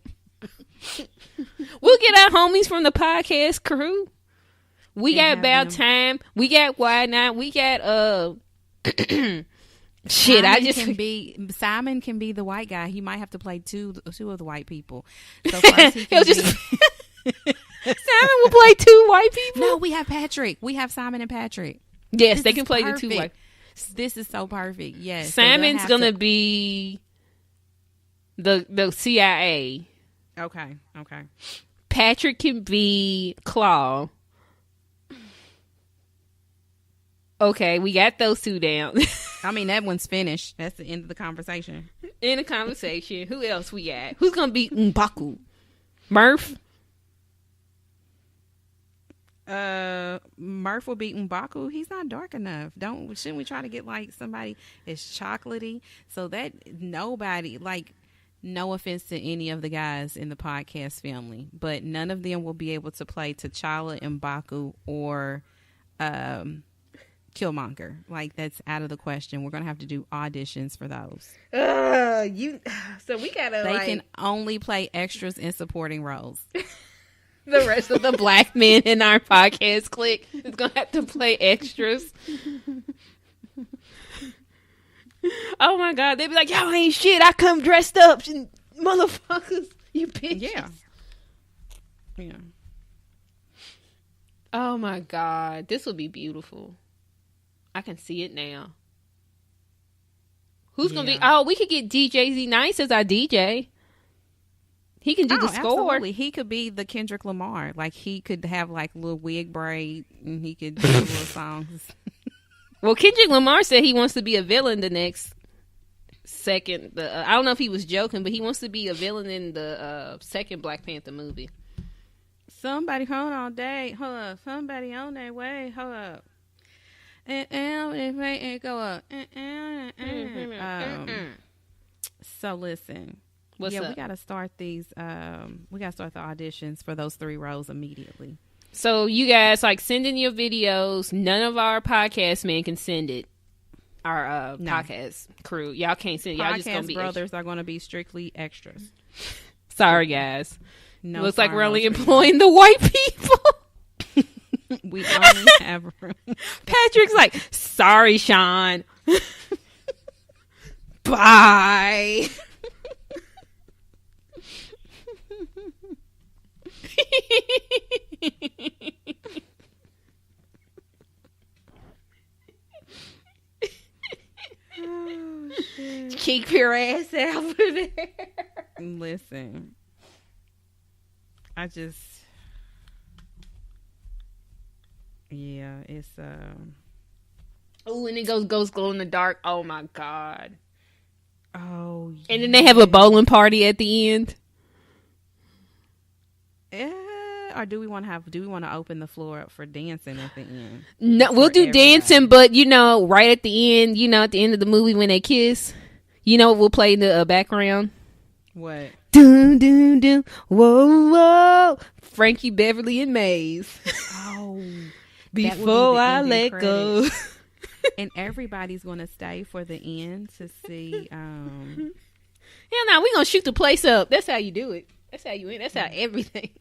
We'll get our homies from the podcast crew. We got About Time. We got Why Not. We got shit. Simon can be the white guy. He might have to play two of the white people. So first Simon will play two white people. No, we have Patrick. We have Simon and Patrick. Yes, they can play the two white. This is so perfect. Yes, Simon's gonna be the CIA. Okay. Patrick can be Claw. Okay, we got those two down. I mean, that one's finished. That's the end of the conversation. Who else we got? Who's gonna be M'Baku? Murph? Murph will be M'Baku. He's not dark enough. Shouldn't we try to get somebody that's chocolatey so that nobody, no offense to any of the guys in the podcast family, but none of them will be able to play T'Challa, M'Baku, or Killmonger. That's out of the question. We're gonna have to do auditions for those. So we gotta. They can only play extras in supporting roles. The rest of the black men in our podcast clique is gonna have to play extras. Oh my God, they'd be like, y'all ain't shit. I come dressed up, motherfuckers. You bitches. Yeah. Oh my God, this will be beautiful. I can see it now. Who's gonna be? Oh, we could get DJ Z Nice as our DJ. He can do the score. Absolutely. He could be the Kendrick Lamar. He could have little wig braid and he could do little songs. Well, Kendrick Lamar said he wants to be a villain the next second. I don't know if he was joking, but he wants to be a villain in the second Black Panther movie. Somebody, hold on, Dave. Hold up. Somebody on their way. Hold up. And go up. So listen. What's up? We gotta start these. We gotta start the auditions for those 3 roles immediately. So you guys send in your videos. None of our podcast men can send it. Our podcast crew, y'all can't send it. Y'all just gonna be brothers are gonna be strictly extras. Sorry, guys. No, looks like we're only employing the white people. We only have room. Patrick's like, sorry, Sean. Bye. Oh, shit. Keep your ass out of there. Listen, it's Oh, and it goes glow in the dark. Oh my god. Oh, yeah. And then they have a bowling party at the end. Or do we want to open the floor up for dancing at the end? No, we'll do dancing, but right at the end, at the end of the movie when they kiss, we'll play in the background. What? Doom, doom, doom. Whoa, whoa. Frankie, Beverly, and Maze. Oh. Before I let go. And everybody's going to stay for the end to see. Hell no, we're going to shoot the place up. That's how you do it. That's how you win. That's how everything.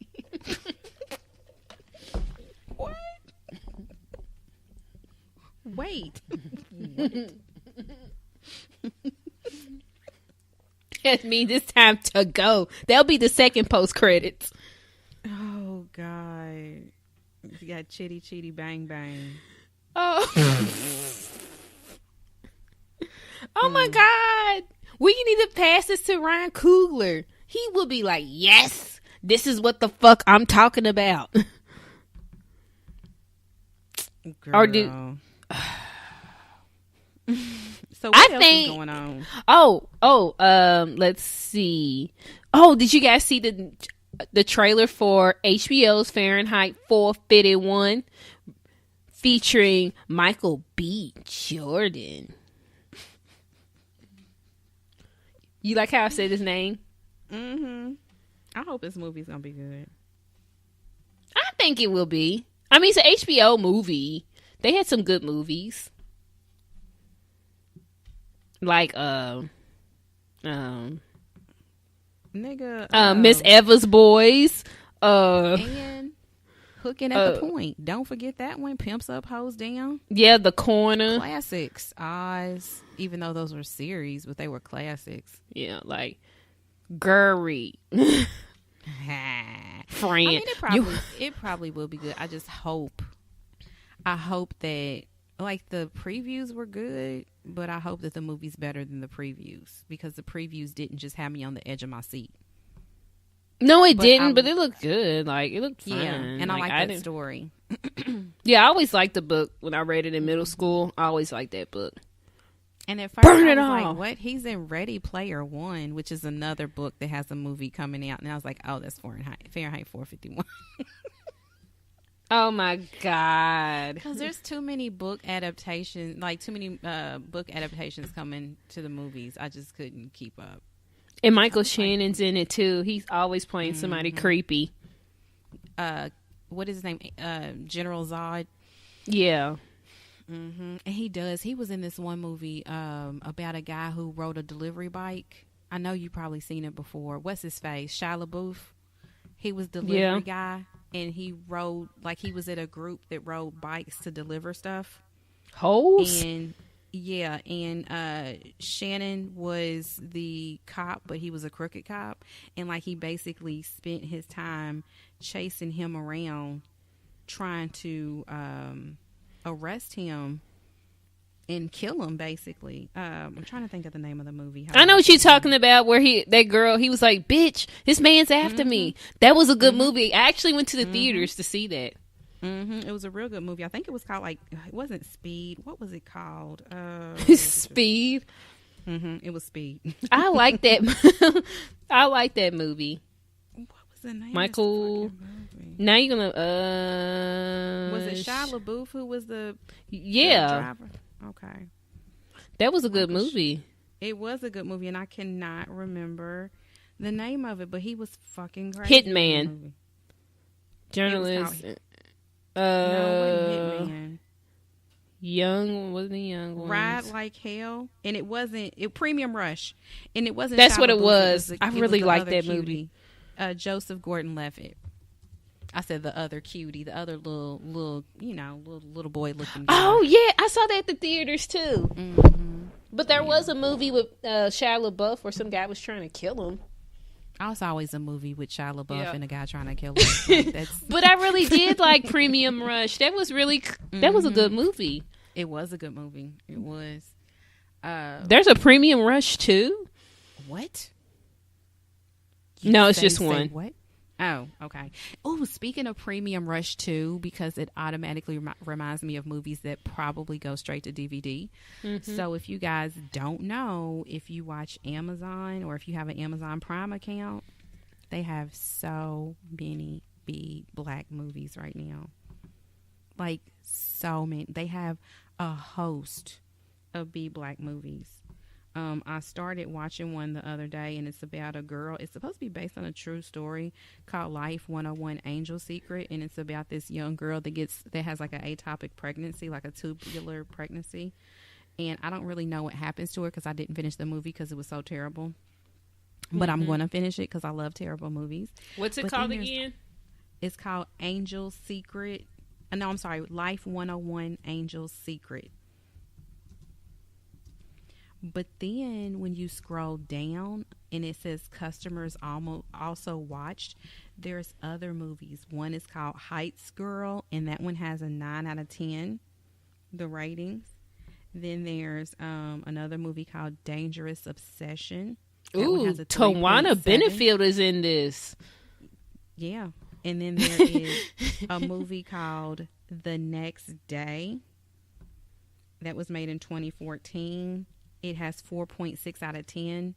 What? Wait. That means it's time to go. That'll be the second post credits. Oh, God. You got chitty, chitty, bang, bang. Oh. Oh, my God. We need to pass this to Ryan Coogler. He will be like, yes, this is what the fuck I'm talking about. Girl. Or do... So what else is going on? Let's see. Oh, did you guys see the trailer for HBO's Fahrenheit 451 featuring Michael B. Jordan? You like how I said his name? Mm-hmm. I hope this movie's gonna be good. I think it will be. I mean, it's an HBO movie. They had some good movies. Like Miss Eva's Boys, and Hooking at the Point. Don't forget that one. Pimps Up, Hoes Down. Yeah, The Corner. Classics. Oz. Even though those were series, but they were classics. Yeah, like Gurry. Friend. I mean, it probably will be good. I hope that the previews were good, but I hope that the movie's better than the previews, because the previews didn't just have me on the edge of my seat. No, it didn't, but it looked good. Like, it looked fun. Yeah, and I like that story. Yeah, I always liked the book when I read it in middle school. I always liked that book. And at first I was like, what? He's in Ready Player One, which is another book that has a movie coming out. And I was like, oh, that's Fahrenheit 451. Oh, my God. Because there's too many book adaptations, book adaptations coming to the movies. I just couldn't keep up. And Michael Shannon's in it, too. He's always playing somebody creepy. What is his name? General Zod. Yeah. Mm-hmm. And he does. He was in this one movie about a guy who rode a delivery bike. I know you probably seen it before. What's his face? Shia LaBeouf. He was delivery guy, and he rode, he was at a group that rode bikes to deliver stuff. Hoes? And Shannon was the cop, but he was a crooked cop, and he basically spent his time chasing him around, trying to arrest him and kill him, basically. I'm trying to think of the name of the movie. I know what you're talking about, where he was like, bitch, this man's after me. That was a good movie. I actually went to the theaters to see that. It was a real good movie. I think it was called, like, it wasn't Speed. What was it called? Speed. It was Speed. I like that. I like that movie. What was the name Michael. of the fucking movie? Now you're gonna. Was it Shia LaBeouf who was the driver? Okay, that was a good movie. It was a good movie, and I cannot remember the name of it, but he was fucking crazy. Hitman. Journalist. No, it wasn't Hitman. Wasn't he Young Ones? Ride Like Hell, and it wasn't Premium Rush, and it wasn't. That's Shia what it LaBeouf. was. I It really the liked other that cutie. movie. Joseph Gordon-Levitt. I said the other cutie, the other little boy looking guy. Oh yeah, I saw that at the theaters too. Mm-hmm. But there was a movie with Shia LaBeouf where some guy was trying to kill him. It's always a movie with Shia LaBeouf and a guy trying to kill him. Like, but I really did like Premium Rush. That was really that was a good movie. It was a good movie. It was. There's a Premium Rush too. What? No, it's just one. What? Oh, okay. Oh, speaking of Premium Rush 2, because it automatically reminds me of movies that probably go straight to DVD. Mm-hmm. So if you guys don't know, if you watch Amazon or if you have an Amazon Prime account, they have so many Black movies right now. Like, so many. They have a host of Black movies. I started watching one the other day, and it's about a girl. It's supposed to be based on a true story called Life 101 Angel Secret, and it's about this young girl that has like an atopic pregnancy, like a tubular pregnancy. And I don't really know what happens to her because I didn't finish the movie because it was so terrible. But I'm going to finish it because I love terrible movies. What's it called again? It's called Angel Secret. No, I'm sorry. Life 101 Angel Secret. But then when you scroll down and it says customers also watched, there's other movies. One is called Heights Girl, and that one has a 9 out of 10, the ratings. Then there's another movie called Dangerous Obsession. Ooh, Tawana Benefield is in this. Yeah. And then there is a movie called The Next Day that was made in 2014. It has 4.6 out of 10.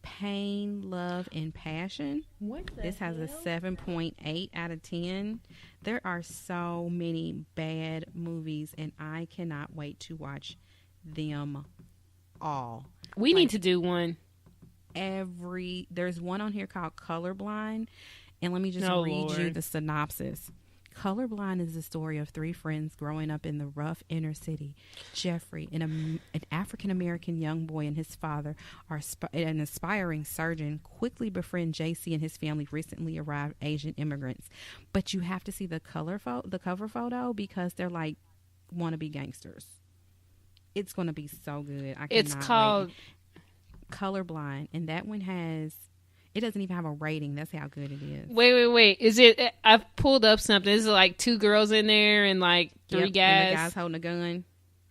Pain, Love, and Passion. This has a 7.8 out of 10. There are so many bad movies, and I cannot wait to watch them all. We need to do one. There's one on here called Colorblind, and let me just read you the synopsis. Colorblind is the story of 3 friends growing up in the rough inner city. Jeffrey, an African-American young boy, and his father, an aspiring surgeon, quickly befriend JC and his family, recently arrived Asian immigrants. But you have to see the cover photo because they're like wannabe gangsters. It's going to be so good. It's called Colorblind, and that one it doesn't even have a rating. That's how good it is. Wait. Is it? I've pulled up something. Is it like 2 girls in there and like 3 guys? And the guy's holding a gun.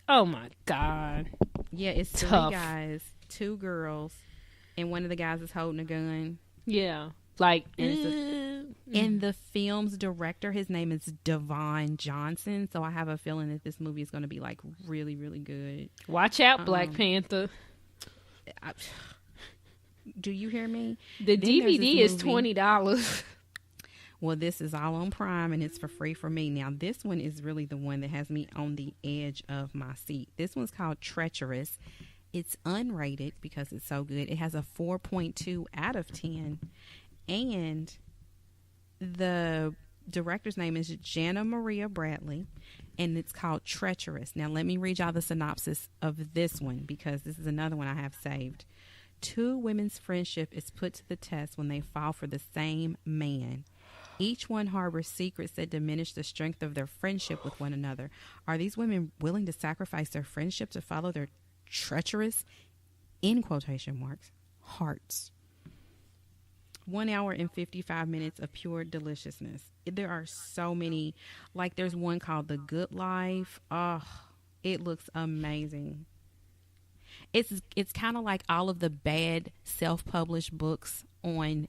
Oh my God. Yeah, it's tough. 3 guys, 2 girls, and one of the guys is holding a gun. Yeah. Like, and the film's director, his name is Devon Johnson. So I have a feeling that this movie is going to be like really, really good. Watch out, Black Panther. Do you hear me? The DVD is $20. Well, this is all on Prime, and it's for free for me. Now, this one is really the one that has me on the edge of my seat. This one's called Treacherous. It's unrated because it's so good. It has a 4.2 out of 10. And the director's name is Jana Maria Bradley, and it's called Treacherous. Now, let me read y'all the synopsis of this one because this is another one I have saved. 2 women's friendship is put to the test when they fall for the same man. Each one harbors secrets that diminish the strength of their friendship with one another. Are these women willing to sacrifice their friendship to follow their treacherous, in quotation marks, hearts? 1 hour and 55 minutes of pure deliciousness. There are so many. Like, there's one called The Good Life. Oh, it looks amazing. It's kind of like all of the bad self-published books on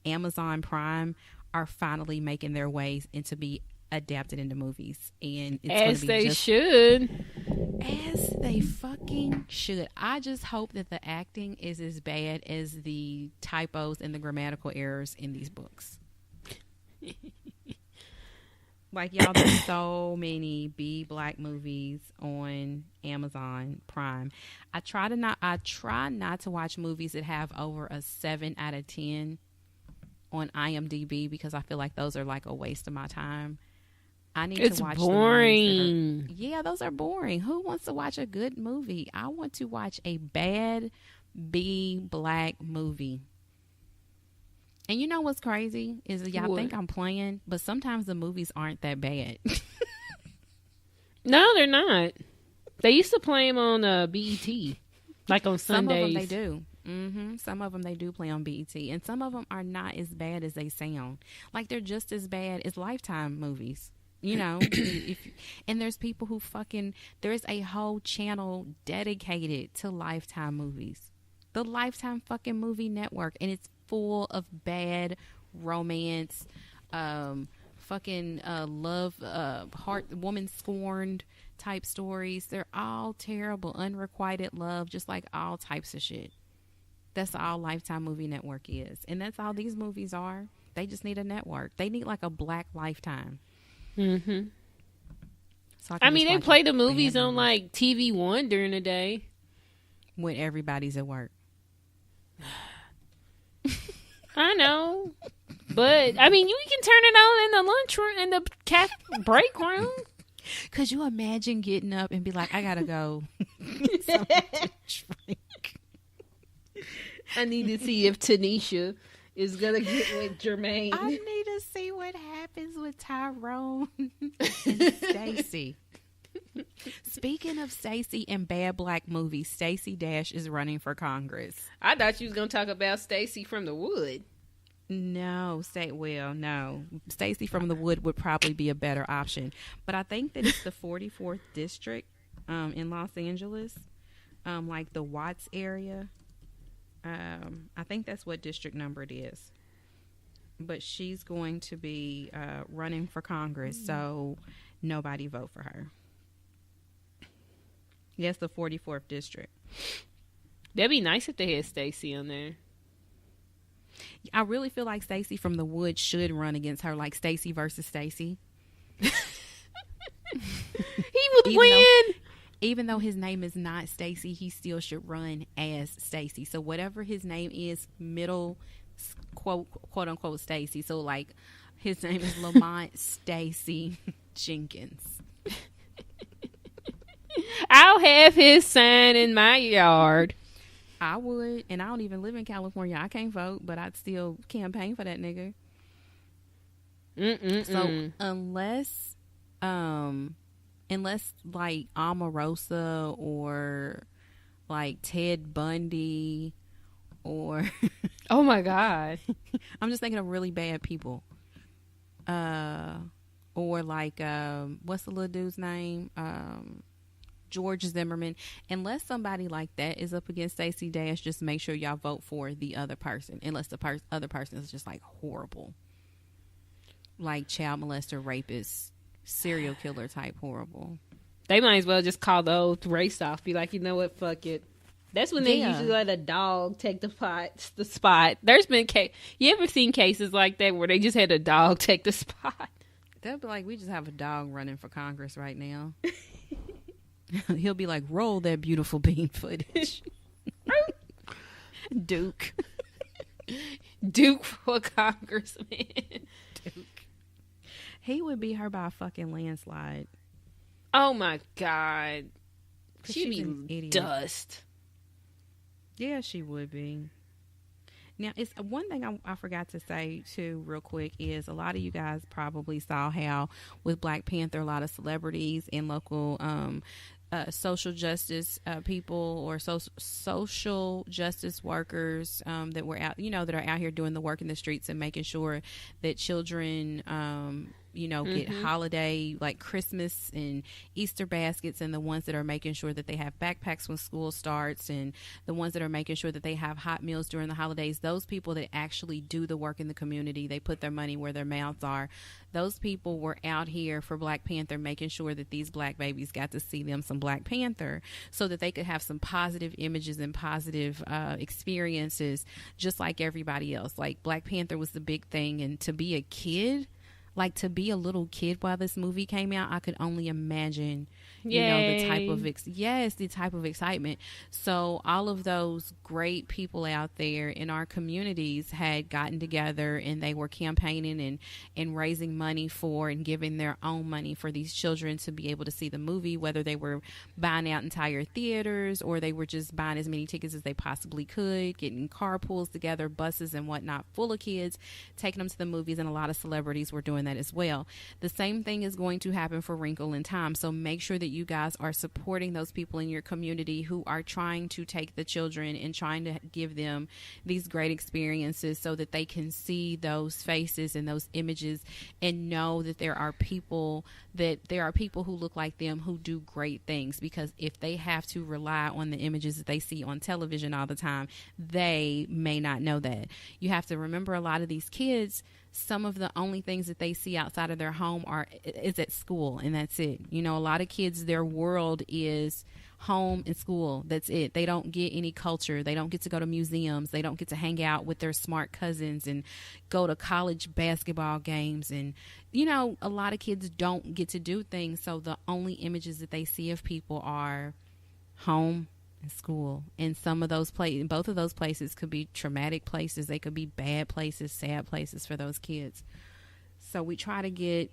Amazon Prime are finally making their ways into be adapted into movies, and it's as gonna be they should. As they fucking should. I just hope that the acting is as bad as the typos and the grammatical errors in these books. Like, y'all, there's so many Black movies on Amazon Prime. I try not to watch movies that have over a 7 out of 10 on IMDb, because I feel like those are like a waste of my time. I need to watch boring. Those are boring. Who wants to watch a good movie? I want to watch a bad Black movie. And you know what's crazy is that y'all think I'm playing, but sometimes the movies aren't that bad. No, they're not. They used to play them on BET, like on Sundays. Some of them they do. Some of them they do play on BET, and some of them are not as bad as they sound. Like, they're just as bad as Lifetime movies. You know, and there's people who there's a whole channel dedicated to Lifetime movies. The Lifetime fucking movie network, and it's full of bad romance, love, heart, woman scorned type stories. They're all terrible, unrequited love, just like all types of shit. That's all Lifetime movie network is, and that's all these movies are. They just need a network. They need like a Black Lifetime. Mm-hmm. So I mean, they play the movies on like TV One during the day when everybody's at work. I know, but I mean, you can turn it on in the lunchroom, in the break room. Could you imagine getting up and be like, I gotta go get something to drink? I need to see if Tanisha is gonna get with Jermaine. I need to see what happens with Tyrone and Stacy. Speaking of Stacy and bad Black movies, Stacey Dash is running for Congress. I thought you was gonna talk about Stacy from the Wood. No. Stacy from the Wood would probably be a better option, but I think that it's the 44th district in Los Angeles, like the Watts area. I think that's what district number it is. But she's going to be running for Congress, so nobody vote for her. Yes, the 44th district. That'd be nice if they had Stacy on there. I really feel like Stacy from the Wood should run against her, like Stacy versus Stacy. He would win. Even though his name is not Stacy, he still should run as Stacy. So whatever his name is, middle quote unquote Stacy. So like his name is Lamont Stacy Jenkins. I'll have his sign in my yard. I would, and I don't even live in California. I can't vote, but I'd still campaign for that nigga. So unless like Omarosa or like Ted Bundy or oh my God, I'm just thinking of really bad people. Or like what's the little dude's name? George Zimmerman. Unless somebody like that is up against Stacey Dash, just make sure y'all vote for the other person. Unless the other person is just like horrible, like child molester, rapist, serial killer type horrible. They might as well just call the old race off. Be like, you know what? Fuck it. That's when they usually let a dog take the spot. There's been you ever seen cases like that where they just had a dog take the spot? They'll be like, we just have a dog running for Congress right now. He'll be like, roll that beautiful bean footage. Duke for congressman. Duke. He would be her by a fucking landslide. Oh my God. She'd be be dust. Yeah, she would be. Now, it's one thing I forgot to say too, real quick, is a lot of you guys probably saw how with Black Panther, a lot of celebrities and local social justice people or social justice workers that were out, that are out here doing the work in the streets and making sure that children get holiday, like Christmas and Easter baskets, and the ones that are making sure that they have backpacks when school starts, and the ones that are making sure that they have hot meals during the holidays. Those people that actually do the work in the community, they put their money where their mouths are. Those people were out here for Black Panther, making sure that these Black babies got to see them some Black Panther so that they could have some positive images and positive experiences just like everybody else. Like, Black Panther was the big thing, and to be a kid, like to be a little kid while this movie came out, I could only imagine, the type of excitement. So all of those great people out there in our communities had gotten together, and they were campaigning and raising money for and giving their own money for these children to be able to see the movie, whether they were buying out entire theaters or they were just buying as many tickets as they possibly could, getting carpools together, buses and whatnot full of kids, taking them to the movies, and a lot of celebrities were doing that as well. The same thing is going to happen for Wrinkle in Time. So make sure that you guys are supporting those people in your community who are trying to take the children and trying to give them these great experiences so that they can see those faces and those images and know that there are people who look like them who do great things. Because if they have to rely on the images that they see on television all the time, they may not know that. You have to remember, a lot of these kids, some of the only things that they see outside of their home is at school, and that's it. A lot of kids, their world is home and school. That's it. They don't get any culture. They don't get to go to museums. They don't get to hang out with their smart cousins and go to college basketball games. And, a lot of kids don't get to do things. So the only images that they see of people are home and school. And both of those places could be traumatic places. They could be bad places, sad places for those kids. So we try to get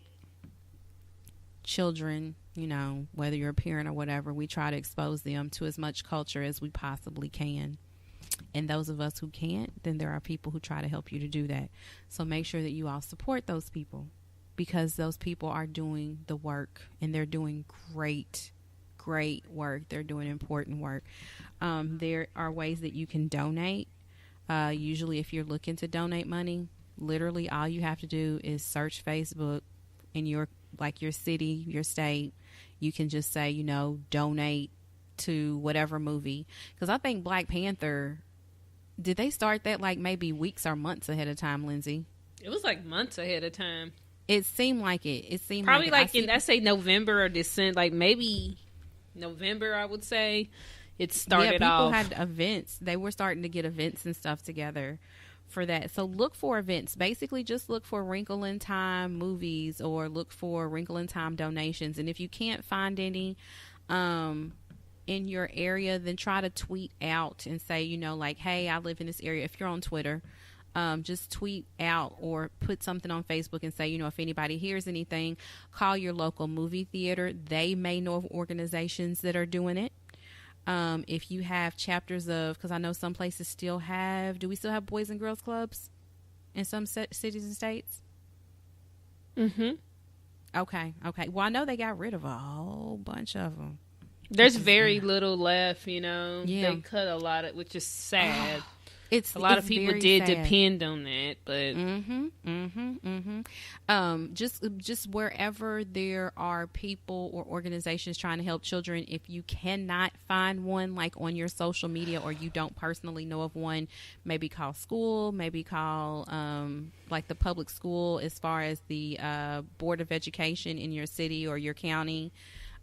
children, whether you're a parent or whatever, we try to expose them to as much culture as we possibly can. And those of us who can't, then there are people who try to help you to do that. So make sure that you all support those people, because those people are doing the work, and they're doing great work. They're doing important work. There are ways that you can donate. Usually if you're looking to donate money, literally all you have to do is search Facebook in your city, your state. You can just say, donate to whatever movie. Because I think Black Panther, did they start that like maybe weeks or months ahead of time, Lindsay? It was like months ahead of time. It seemed like it. It seemed probably like I say November or December, like maybe November, I would say. It started off. Yeah, people had events. They were starting to get events and stuff together for that. So look for events. Basically, just look for Wrinkle in Time movies, or look for Wrinkle in Time donations. And if you can't find any in your area, then try to tweet out and say, hey, I live in this area. If you're on Twitter, just tweet out or put something on Facebook and say, if anybody hears anything, call your local movie theater. They may know of organizations that are doing it. If you have chapters of, because I know some places still have, do we still have Boys and Girls Clubs in some cities and states? Mm-hmm. Okay. Well, I know they got rid of a whole bunch of them. There's very little left, Yeah. They cut a lot of, which is sad. A lot of people did sad. Depend on that, but just wherever there are people or organizations trying to help children, if you cannot find one like on your social media, or you don't personally know of one, maybe call school, maybe call like the public school, as far as the Board of Education in your city or your county.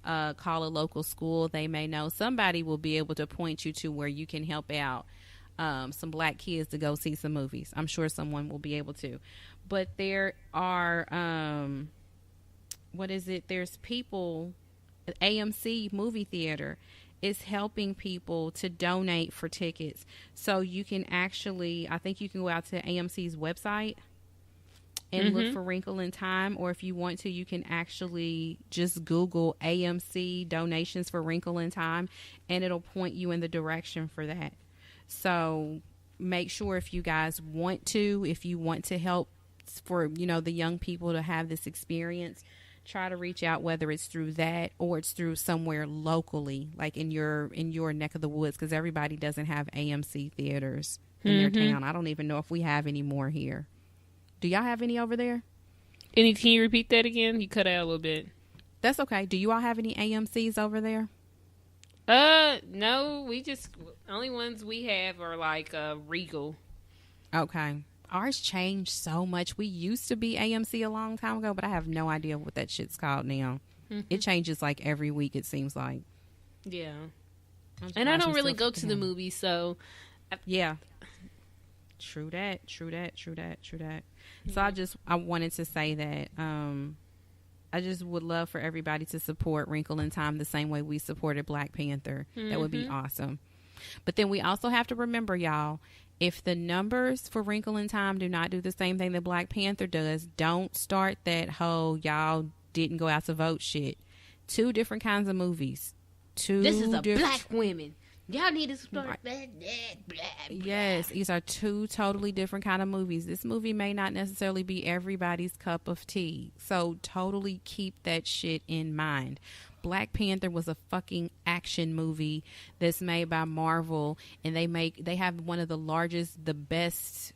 Call a local school. They may know. Somebody will be able to point you to where you can help out some Black kids to go see some movies. I'm sure someone will be able to. But there are, there's people, AMC movie theater is helping people to donate for tickets. So you can actually, I think you can go out to AMC's website and look for Wrinkle in Time, or if you want to, you can actually just Google AMC donations for Wrinkle in Time, and it'll point you in the direction for that. So make sure, if you guys want to, if you want to help for, the young people to have this experience, try to reach out, whether it's through that or it's through somewhere locally, like in your neck of the woods, because everybody doesn't have AMC theaters in their town. I don't even know if we have any more here. Do y'all have any over there? Can you repeat that again? You cut out a little bit. That's okay. Do you all have any AMCs over there? No. We just only ones we have are like Regal. Okay. Ours changed so much. We used to be AMC a long time ago, but I have no idea what that shit's called now. Mm-hmm. It changes like every week, it seems like. Yeah. And I don't really go to the movies, so. Yeah. True that. Yeah. So I wanted to say that I just would love for everybody to support Wrinkle in Time the same way we supported Black Panther. Mm-hmm. That would be awesome. But then we also have to remember, y'all, if the numbers for Wrinkle in Time do not do the same thing that Black Panther does, don't start that whole y'all didn't go out to vote shit. Two different kinds of movies. This is a black women. Y'all need to start that. Yes, these are two totally different kind of movies. This movie may not necessarily be everybody's cup of tea. So totally keep that shit in mind. Black Panther was a fucking action movie that's made by Marvel, and they have one of the largest, the best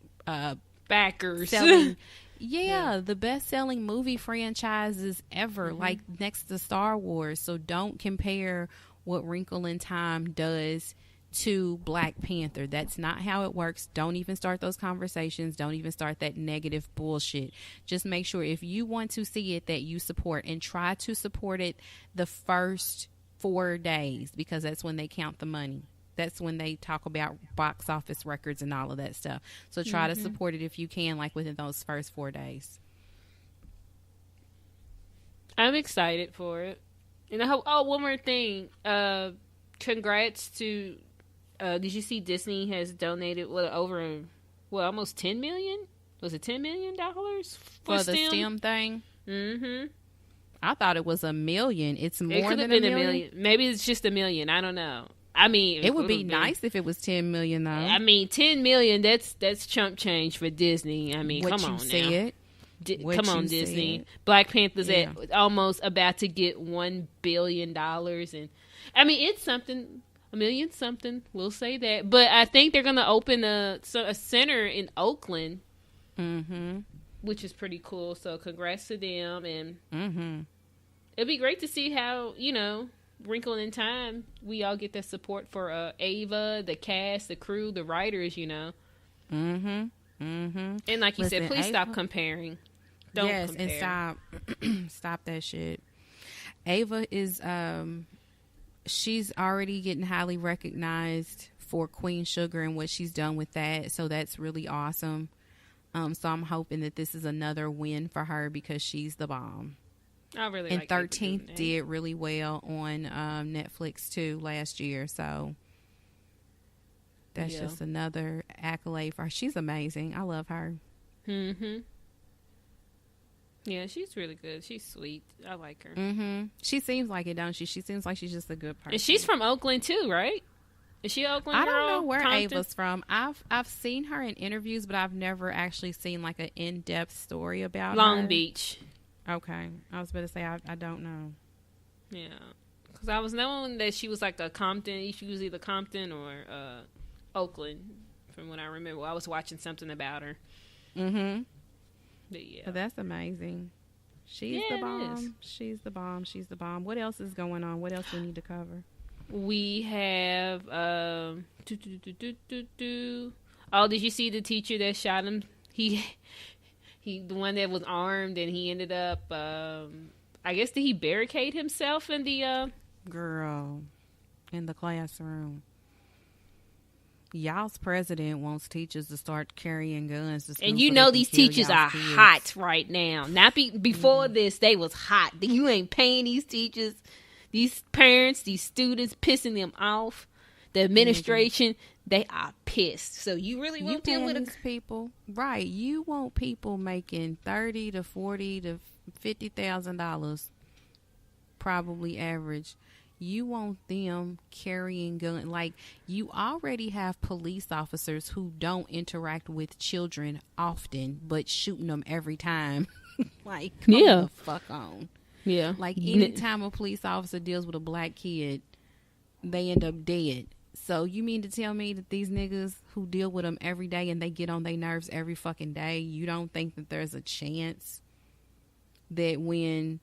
backers selling the best selling movie franchises ever, like next to Star Wars. So don't compare what Wrinkle in Time does to Black Panther. That's not how it works. Don't even start those conversations. Don't even start that negative bullshit. Just make sure if you want to see it that you support, and try to support it the first 4 days, because that's when they count the money. That's when they talk about box office records and all of that stuff. So try to support it if you can, like within those first 4 days. I'm excited for it. And I hope, one more thing. Congrats to, did you see Disney has donated almost $10 million? Was it $10 million for the STEM thing? Mm-hmm. I thought it was $1 million. It's more than $1 million. Maybe it's just $1 million. I don't know. I mean, it would be nice if it was $10 million, though. I mean, $10 million. That's chump change for Disney. I mean, come on now. Come on, Disney. Black Panther's at almost about to get $1 billion, and I mean, it's something. $1 million something. We'll say that. But I think they're gonna open a center in Oakland, which is pretty cool. So congrats to them, and it'd be great to see how Wrinkle in Time, we all get that support for Ava, the cast, the crew, the writers, And like you said, please stop comparing. Don't compare. And stop that shit. Ava is she's already getting highly recognized for Queen Sugar and what she's done with that, so that's really awesome. So I'm hoping that this is another win for her, because she's the bomb. I really and like 13th did really well on Netflix too last year, so that's just another accolade for her. She's amazing. I love her. Yeah, she's really good. She's sweet. I like her. She seems like it, don't she? She seems like she's just a good person. And she's from Oakland too, right? Is she Oakland? I don't know where Ava's from. I've seen her in interviews, but I've never actually seen like an in-depth story about her. Long Beach. Okay, I was about to say I don't know. Yeah, because I was knowing that she was like a Compton. She was either Compton or Oakland, from what I remember. I was watching something about her. But yeah, well, that's amazing. She's the bomb. She's the bomb. She's the bomb. What else is going on? What else we need to cover? We have Oh, did you see the teacher that shot him? He the one that was armed, and he ended up I guess, did he barricade himself in the girl in the classroom? Y'all's president wants teachers to start carrying guns. And these teachers are hot right now. Not before this, they was hot. You ain't paying these teachers, these parents, these students, pissing them off. The administration, they are pissed. So you really want them with these people, right? You want people making $30,000 to $40,000 to $50,000, probably average. You want them carrying guns. Like, you already have police officers who don't interact with children often, but shooting them every time. Like, come the fuck on. Yeah. Like, anytime a police officer deals with a black kid, they end up dead. So you mean to tell me that these niggas who deal with them every day and they get on their nerves every fucking day, you don't think that there's a chance that when,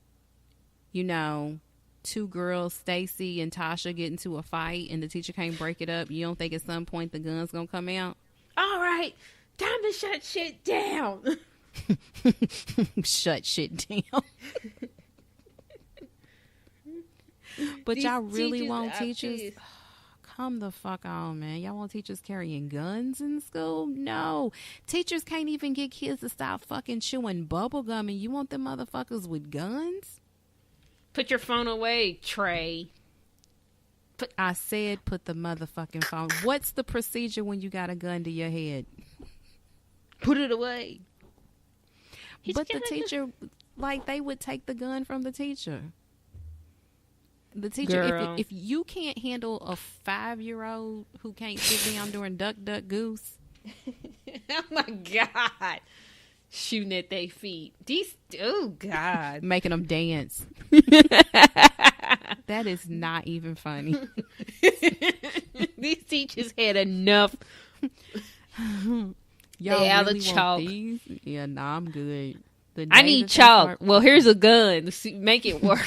you know, two girls, Stacy and Tasha, get into a fight and the teacher can't break it up, you don't think at some point the gun's gonna come out? All right, time to shut shit down. Shut shit down. But y'all really want teachers? Come the fuck on, man. Y'all want teachers carrying guns in school? No. Teachers can't even get kids to stop fucking chewing bubble gum, and you want them motherfuckers with guns? Put your phone away, Trey. I said put the motherfucking phone. What's the procedure when you got a gun to your head? Put it away. But the teacher, like, they would take the gun from the teacher. The teacher, if you can't handle a 5-year-old who can't sit down during Duck, Duck, Goose. Oh, my God. Shooting at their feet. Oh, God. Making them dance. That is not even funny. These teachers had enough. Y'all they out really of chalk. These? Yeah, nah, I'm good. I need chalk. Well, here's a gun. Make it work.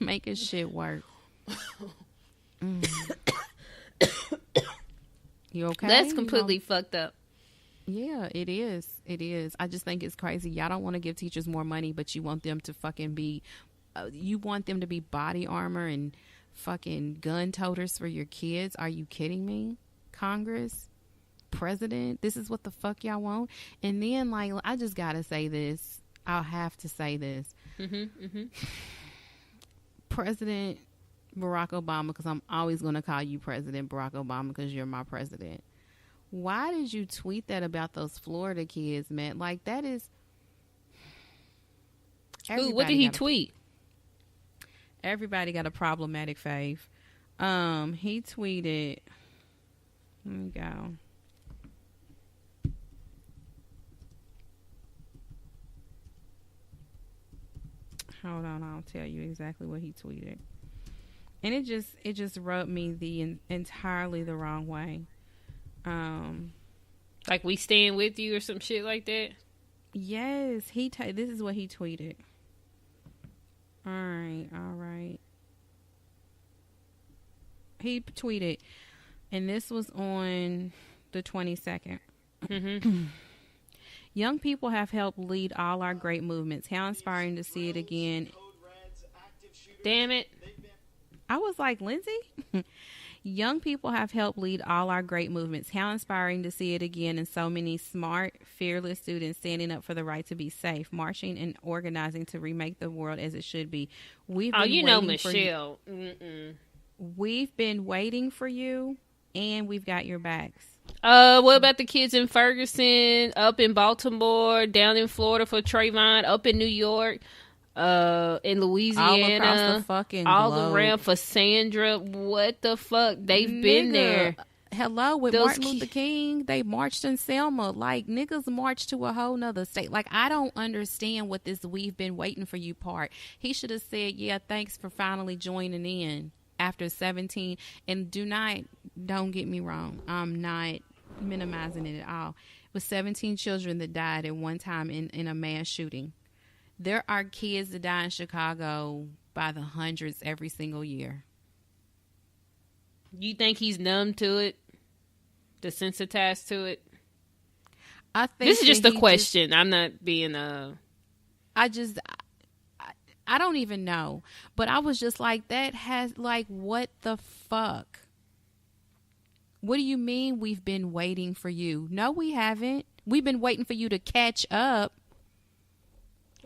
Making shit work. You okay? That's completely fucked up. Yeah, it is. It is. I just think it's crazy. Y'all don't want to give teachers more money, but you want them to fucking be, you want them to be body armor and fucking gun toters for your kids. Are you kidding me? Congress? President? This is what the fuck y'all want? And then, like, I just gotta say this. I'll have to say this. President Barack Obama, because I'm always going to call you President Barack Obama because you're my president. Why did you tweet that about those Florida kids, man? Like, that is... Ooh, what did he tweet? Everybody got a problematic fave. He tweeted... Let me go. Hold on, I'll tell you exactly what he tweeted. And it just rubbed me entirely the wrong way. Like, we stand with you or some shit like that? Yes, this is what he tweeted. All right. He tweeted, and this was on the 22nd. Young people have helped lead all our great movements. How inspiring to see it again. Damn it. I was like, Lindsay? Young people have helped lead all our great movements. How inspiring to see it again, and so many smart, fearless students standing up for the right to be safe, marching and organizing to remake the world as it should be. Michelle. We've been waiting for you, and we've got your backs. What about the kids in Ferguson, up in Baltimore, down in Florida for Trayvon, up in New York, in Louisiana, all across the fucking globe. Around for Sandra? What the fuck? They've been there. Hello, with Martin Luther King, they marched in Selma. Like, niggas marched to a whole nother state. Like, I don't understand what this "we've been waiting for you" part. He should have said, yeah, thanks for finally joining in after 17. And don't get me wrong, I'm not minimizing it at all. It was 17 children that died at one time in a mass shooting. There are kids that die in Chicago by the hundreds every single year. You think he's numb to it? Desensitized to it? I think this is just a question. I'm not being I don't even know. But I was just like, what the fuck? What do you mean we've been waiting for you? No, we haven't. We've been waiting for you to catch up.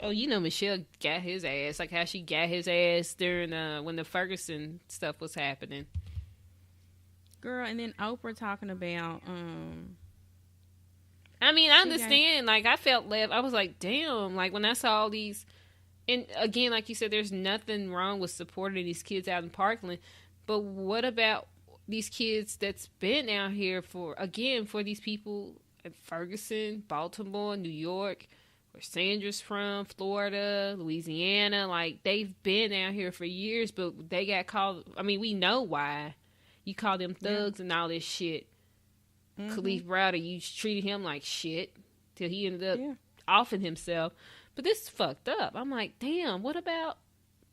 Oh, Michelle got his ass. Like how she got his ass during when the Ferguson stuff was happening. Girl, and then Oprah talking about I mean, I understand. Like, I felt left. I was like, damn. Like, when I saw all these, and again, like you said, there's nothing wrong with supporting these kids out in Parkland. But what about these kids that's been out here for these people in Ferguson, Baltimore, New York, where Sandra's from, Florida, Louisiana? Like, they've been out here for years, but they got called. I mean, we know why. You call them thugs and all this shit. Khalif Browder, you treated him like shit till he ended up offing himself. But this is fucked up. I'm like, damn, what about,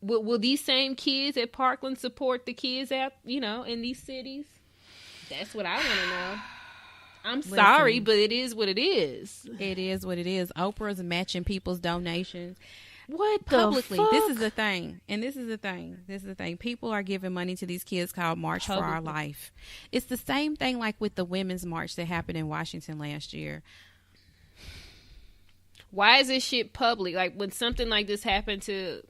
will these same kids at Parkland support the kids out, in these cities? That's what I want to know. I'm sorry, but it is what it is. It is what it is. Oprah's matching people's donations. What publicly? The fuck? This is the thing. And this is the thing. People are giving money to these kids called March for Our Life. It's the same thing like with the Women's March that happened in Washington last year. Why is this shit public? Like, when something like this happened to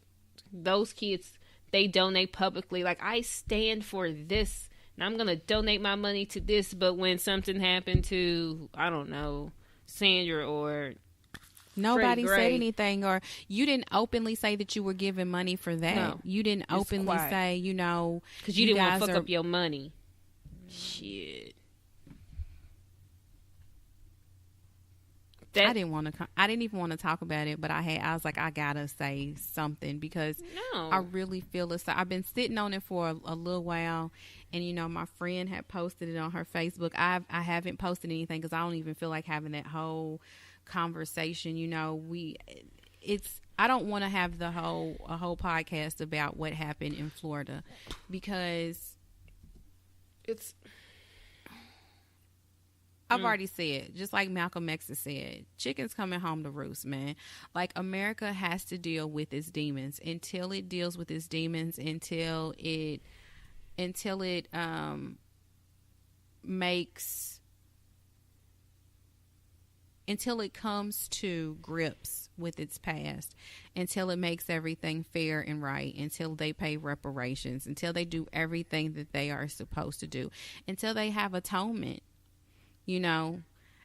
those kids, they donate publicly. Like, I stand for this, and I'm going to donate my money to this. But when something happened to, I don't know, Sandra or nobody said anything, or you didn't openly say that you were giving money for that. No, you didn't openly say, because you didn't want to fuck up your money. Shit. I didn't even want to talk about it, but I was like, I gotta say something because I really feel it. So I've been sitting on it for a little while, and my friend had posted it on her Facebook. I haven't posted anything because I don't even feel like having that whole conversation. I don't want to have a whole podcast about what happened in Florida because I've already said, just like Malcolm X has said, chicken's coming home to roost, man. Like, America has to deal with its demons. Until it deals with its demons, until it comes to grips with its past, until it makes everything fair and right, until they pay reparations, until they do everything that they are supposed to do, until they have atonement.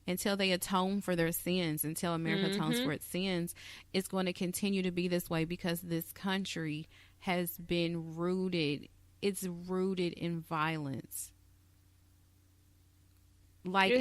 Until they atone for their sins, until America atones for its sins, it's going to continue to be this way because this country has been rooted in violence. Like,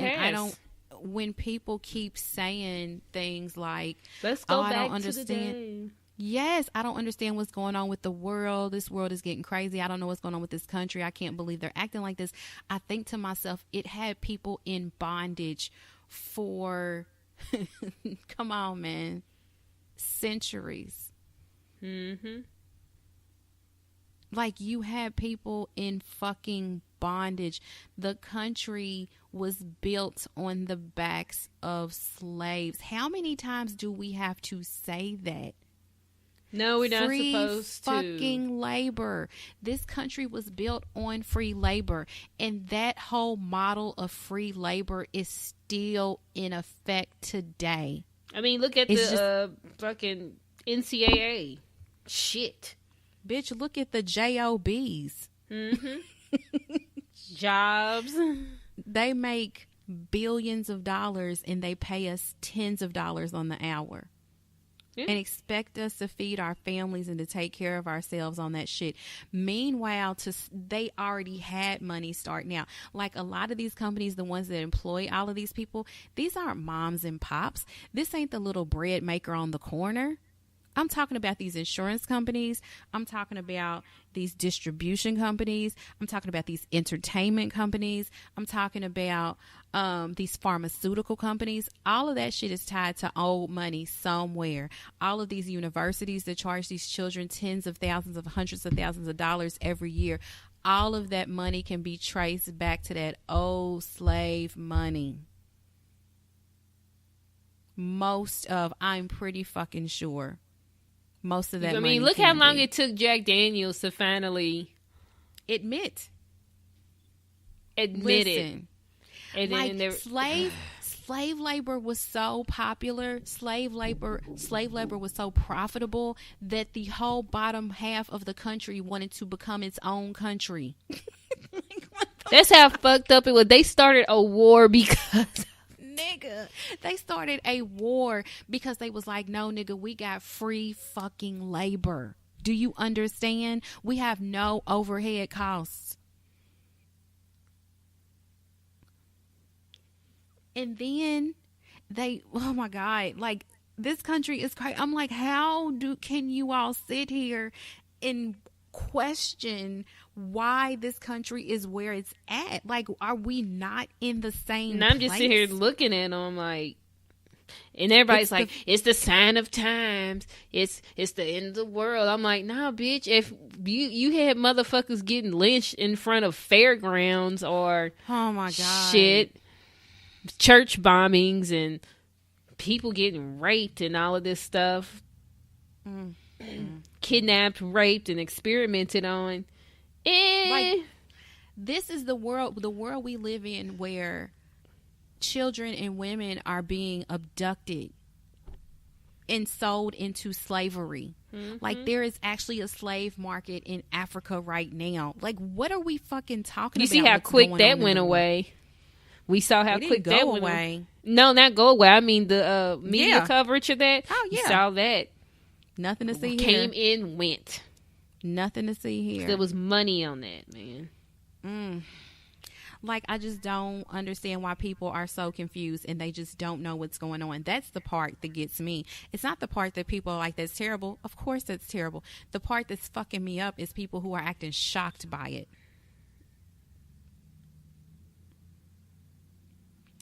when people keep saying things like, let's go back I don't understand. To the day. Yes, I don't understand what's going on with the world. This world is getting crazy. I don't know what's going on with this country. I can't believe they're acting like this. I think to myself, it had people in bondage for, come on, man, centuries. Mm-hmm. Like, you had people in fucking bondage. The country was built on the backs of slaves. How many times do we have to say that? No, we're not supposed to. Free fucking labor. This country was built on free labor. And that whole model of free labor is still in effect today. I mean, look at the fucking NCAA. Shit. Bitch, look at the JOBs. Mm-hmm. Jobs. They make billions of dollars and they pay us tens of dollars on the hour. Yeah. And expect us to feed our families and to take care of ourselves on that shit. Meanwhile, they already had money starting out. Like, a lot of these companies, the ones that employ all of these people, these aren't moms and pops. This ain't the little bread maker on the corner. I'm talking about these insurance companies. I'm talking about these distribution companies. I'm talking about these entertainment companies. I'm talking about these pharmaceutical companies. All of that shit is tied to old money somewhere. All of these universities that charge these children tens of thousands of hundreds of thousands of dollars every year. All of that money can be traced back to that old slave money. I'm pretty fucking sure. Most of that money. Look how long it took Jack Daniels to finally admit it. And like, slave labor was so popular. Slave labor was so profitable that the whole bottom half of the country wanted to become its own country. That's how fucked up it was. They started a war because. Nigga, they started a war because they was like, no, nigga, we got free fucking labor. Do you understand? We have no overhead costs. And then oh my God, like, this country is crazy. I'm like, can you all sit here and question why this country is where it's at? Like, are we not in the same place? I'm just sitting here looking at them like, And everybody's like, it's the sign of times. It's the end of the world. I'm like, nah, bitch. If you had motherfuckers getting lynched in front of fairgrounds or oh my god, shit, church bombings and people getting raped and all of this stuff, kidnapped, raped, and experimented on. Like, this is the world we live in, where children and women are being abducted and sold into slavery. Like, there is actually a slave market in Africa right now. Like, what are we fucking talking about? You see how quick that went away? We saw how quick that went away. No, not go away. I mean, the media coverage of that. Oh, yeah. You saw that. Nothing to see here. Came in, went. Nothing to see here. There was money on that, man. Like, I just don't understand why people are so confused and they just don't know what's going on. That's the part that gets me. It's not the part that people are like, that's terrible. Of course that's terrible. The part that's fucking me up is people who are acting shocked by it.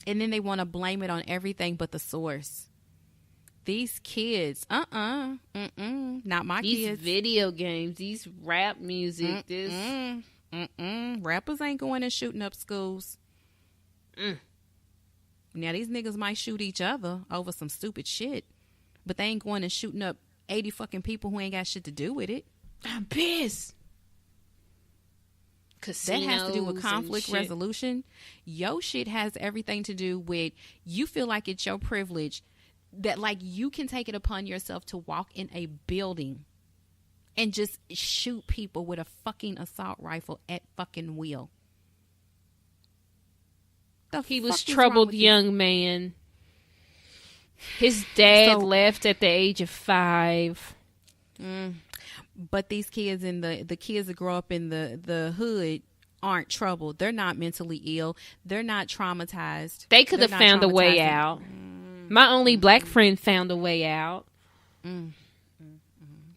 And then they want to blame it on everything but the source. These kids, not my kids. These video games, these rap music, this... Rappers ain't going and shooting up schools. Now, these niggas might shoot each other over some stupid shit, but they ain't going and shooting up 80 fucking people who ain't got shit to do with it. I'm pissed. That has to do with conflict resolution. Your shit has everything to do with, you feel like it's your privilege that, like, you can take it upon yourself to walk in a building and just shoot people with a fucking assault rifle at fucking will. He was troubled young man. His dad left at the age of 5. But these kids and the kids that grow up in the hood aren't troubled. They're not mentally ill. They're not traumatized. They could have found a way out. My only black friend found a way out.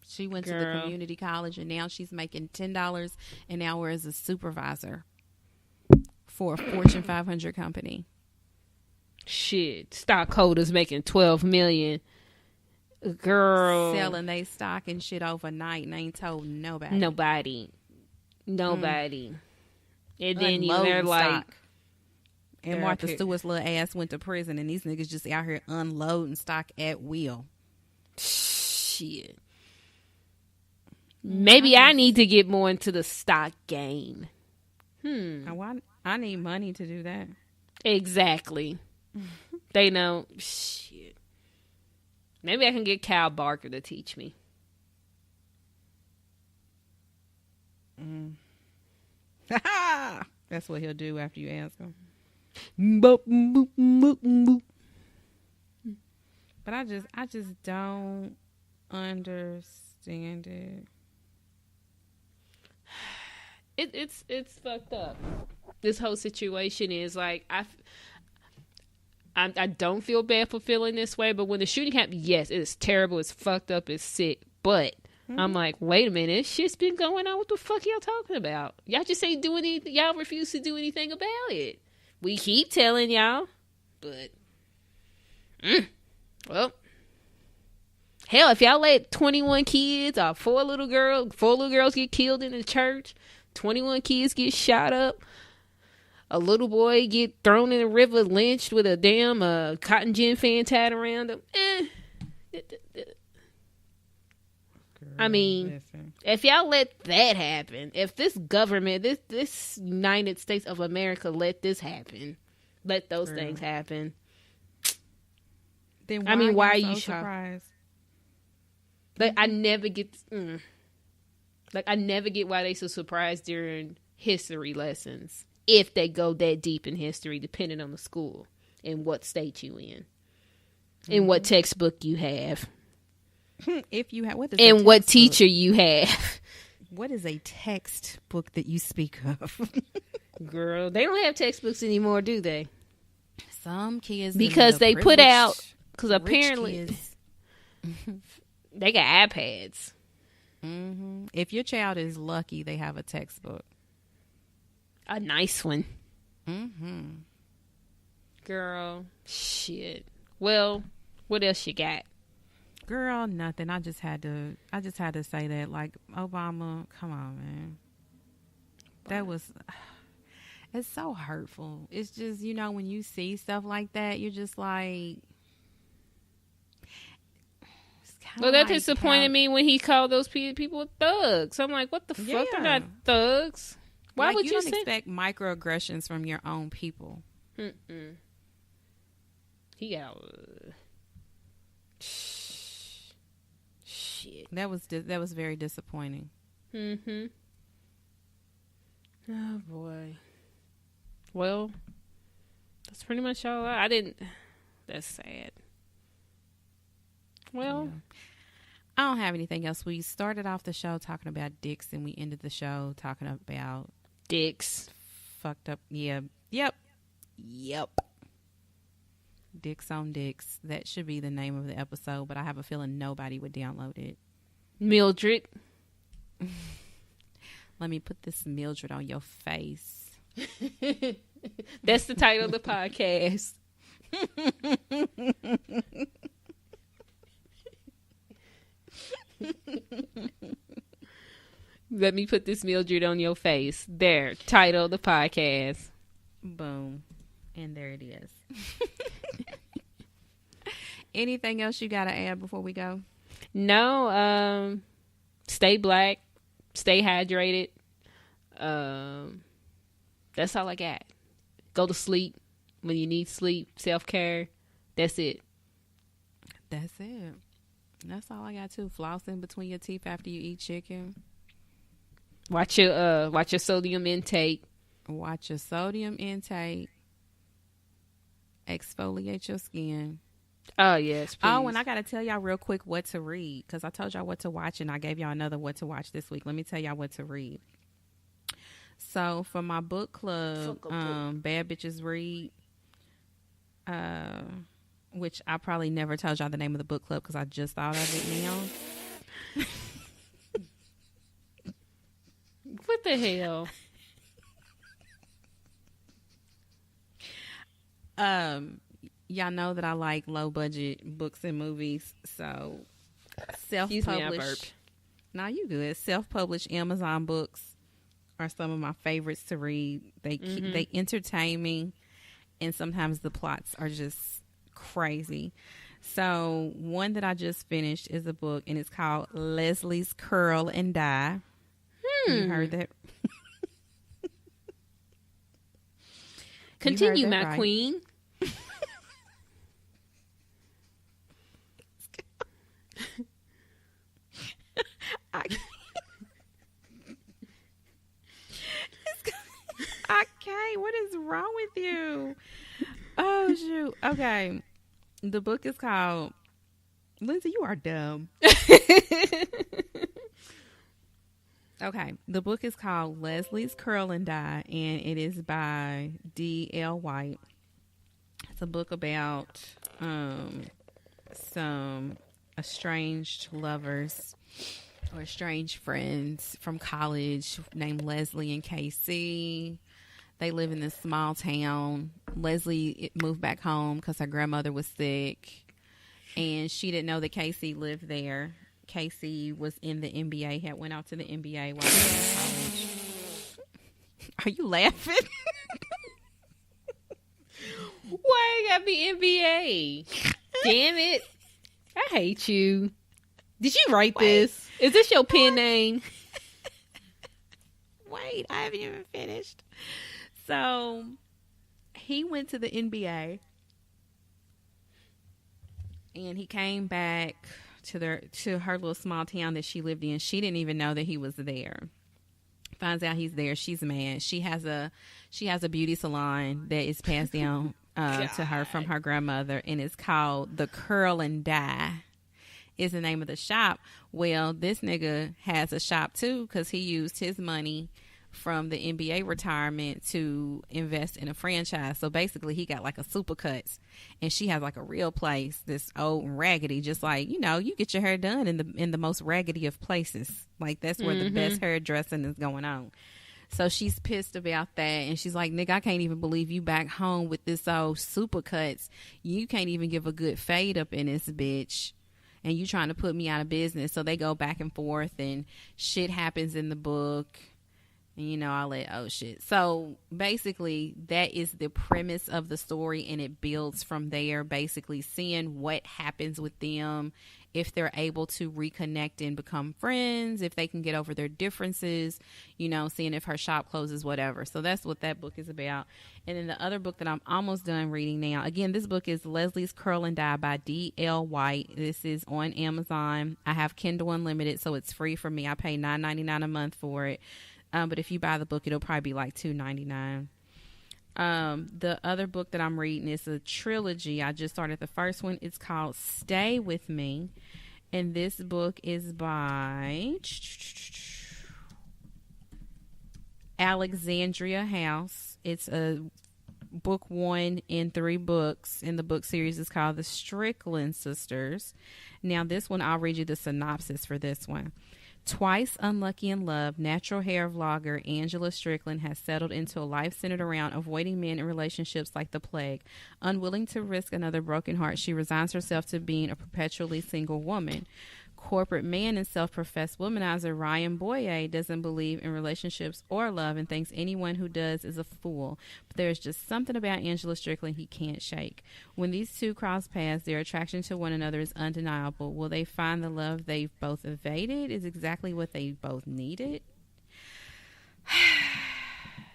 She went to the community college, and now she's making $10 an hour as a supervisor for a Fortune 500 company. Shit, stockholders making $12 million. Girl, selling they stock and shit overnight, and ain't told nobody. And then they're like, and Martha Stewart's little ass went to prison, and these niggas just out here unloading stock at will. Shit. Maybe I need to get more into the stock game. I need money to do that. Exactly. They know. Shit. Maybe I can get Cal Barker to teach me. That's what he'll do after you ask him. But I just don't understand it. It's fucked up. This whole situation is like, I don't feel bad for feeling this way, but when the shooting happened, yes, it's terrible, it's fucked up, it's sick. But I'm like, wait a minute, this shit's been going on. What the fuck y'all talking about? Y'all just ain't doing anything. Y'all refuse to do anything about it. We keep telling y'all, but well, hell, if y'all let 21 kids or 4 little girls get killed in the church, 21 kids get shot up, a little boy get thrown in the river, lynched with a damn cotton gin fan tied around him. I mean, if y'all let that happen, if this government, this United States of America let this happen, let those things happen, then why are you so surprised? Like, I never get, I never get why they so surprised during history lessons, if they go that deep in history, depending on the school and what state you in, and what textbook you have. If you have, what teacher you have. What is a textbook that you speak of? Girl, they don't have textbooks anymore, do they? Some kids, because they put out, because apparently they got iPads. If your child is lucky, they have a textbook, a nice one. Girl, shit. Well, What else you got? Girl, nothing. I just had to say that. Like, Obama, come on, man. That was, it's so hurtful. It's just, you know, when you see stuff like that, you're just like, well, that disappointed me when he called those people thugs. I'm like, what the fuck? They're not thugs. Why like, would you expect microaggressions from your own people? Mm-mm. He got shit. That was very disappointing. Mm-hmm. Oh boy. Well, that's pretty much all. I didn't. That's sad. Well, yeah. I don't have anything else. We started off the show talking about dicks, and we ended the show talking about dicks. Fucked up. Yeah. Yep. Dicks on dicks. That should be the name of the episode, but I have a feeling nobody would download it. Mildred. Let me put this Mildred on your face. That's the title of the podcast. Let me put this Mildred on your face. There, title of the podcast. Boom. And there it is. Anything else you got to add before we go? No. Stay black. Stay hydrated. That's all I got. Go to sleep when you need sleep. Self-care. That's it. That's it. That's all I got too. Floss in between your teeth after you eat chicken. Watch your sodium intake. Watch your sodium intake. Exfoliate your skin. Oh, yes, please. Oh, and I got to tell y'all real quick what to read, because I told y'all what to watch, and I gave y'all another what to watch this week. Let me tell y'all what to read. So, for my book club, Bad Bitches Read, which I probably never told y'all the name of the book club because I just thought of it now. What the hell? Y'all know that I like low budget books and movies, so self-published. Nah, you good. Self-published Amazon books are some of my favorites to read. They entertain me, and sometimes the plots are just crazy. So one that I just finished is a book, and it's called Leslie's Curl and Dye. You heard that? Continue, my right. queen. Okay, what is wrong with you? Oh, shoot. Okay. The book is called... Lindsay, you are dumb. Okay. The book is called Leslie's Curl and Dye, and it is by D.L. White. It's a book about some estranged lovers or estranged friends from college named Leslie and Casey. They live in this small town. Leslie moved back home because her grandmother was sick, and she didn't know that Casey lived there. Casey was in the NBA, went out to the NBA while he was in college. Are you laughing? Why it gotta be NBA? Damn it. I hate you. Did you write this? Is this your pen name? Wait, I haven't even finished. So, he went to the NBA, and he came back to her little small town that she lived in. She didn't even know that he was there. Finds out he's there. She's mad. She has a beauty salon that is passed down to her from her grandmother, and it's called the Curl and Dye is the name of the shop. Well, this nigga has a shop too, because he used his money from the NBA retirement to invest in a franchise. So basically he got like a Supercuts, and she has like a real place that's old and raggedy, just like, you know, you get your hair done in the most raggedy of places. Like that's where the best hairdressing is going on. So she's pissed about that, and she's like, nigga, I can't even believe you back home with this old supercuts. You can't even give a good fade up in this bitch, and you trying to put me out of business. So they go back and forth, and shit happens in the book, and you know, all that oh shit. So basically that is the premise of the story, and it builds from there, basically seeing what happens with them, if they're able to reconnect and become friends, if they can get over their differences, you know, seeing if her shop closes, whatever. So that's what that book is about. And then the other book that I'm almost done reading now, again, this book is Leslie's Curl and Dye by D.L. White. This is on Amazon. I have Kindle Unlimited, so it's free for me. I pay $9.99 a month for it. But if you buy the book, it'll probably be like $2.99. The other book that I'm reading is a trilogy. I just started the first one. It's called Stay With Me, and this book is by Alexandria House. It's a book 1 in 3 books, and the book series is called The Strickland Sisters. Now this one, I'll read you the synopsis for this one. Twice unlucky in love, natural hair vlogger Angela Strickland has settled into a life centered around avoiding men in relationships like the plague. Unwilling to risk another broken heart, she resigns herself to being a perpetually single woman. Corporate man and self-professed womanizer Ryan Boyer doesn't believe in relationships or love and thinks anyone who does is a fool. But there's just something about Angela Strickland he can't shake. When these two cross paths, their attraction to one another is undeniable. Will they find the love they've both evaded? Is exactly what they both needed?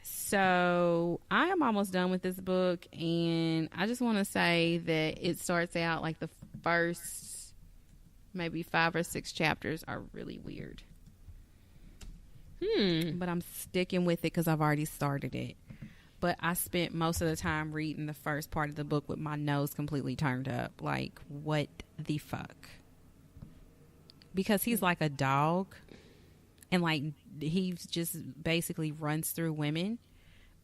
So I am almost done with this book, and I just want to say that it starts out like the first maybe 5 or 6 chapters are really weird. But I'm sticking with it because I've already started it. But I spent most of the time reading the first part of the book with my nose completely turned up. Like, what the fuck? Because he's like a dog, and like he just basically runs through women,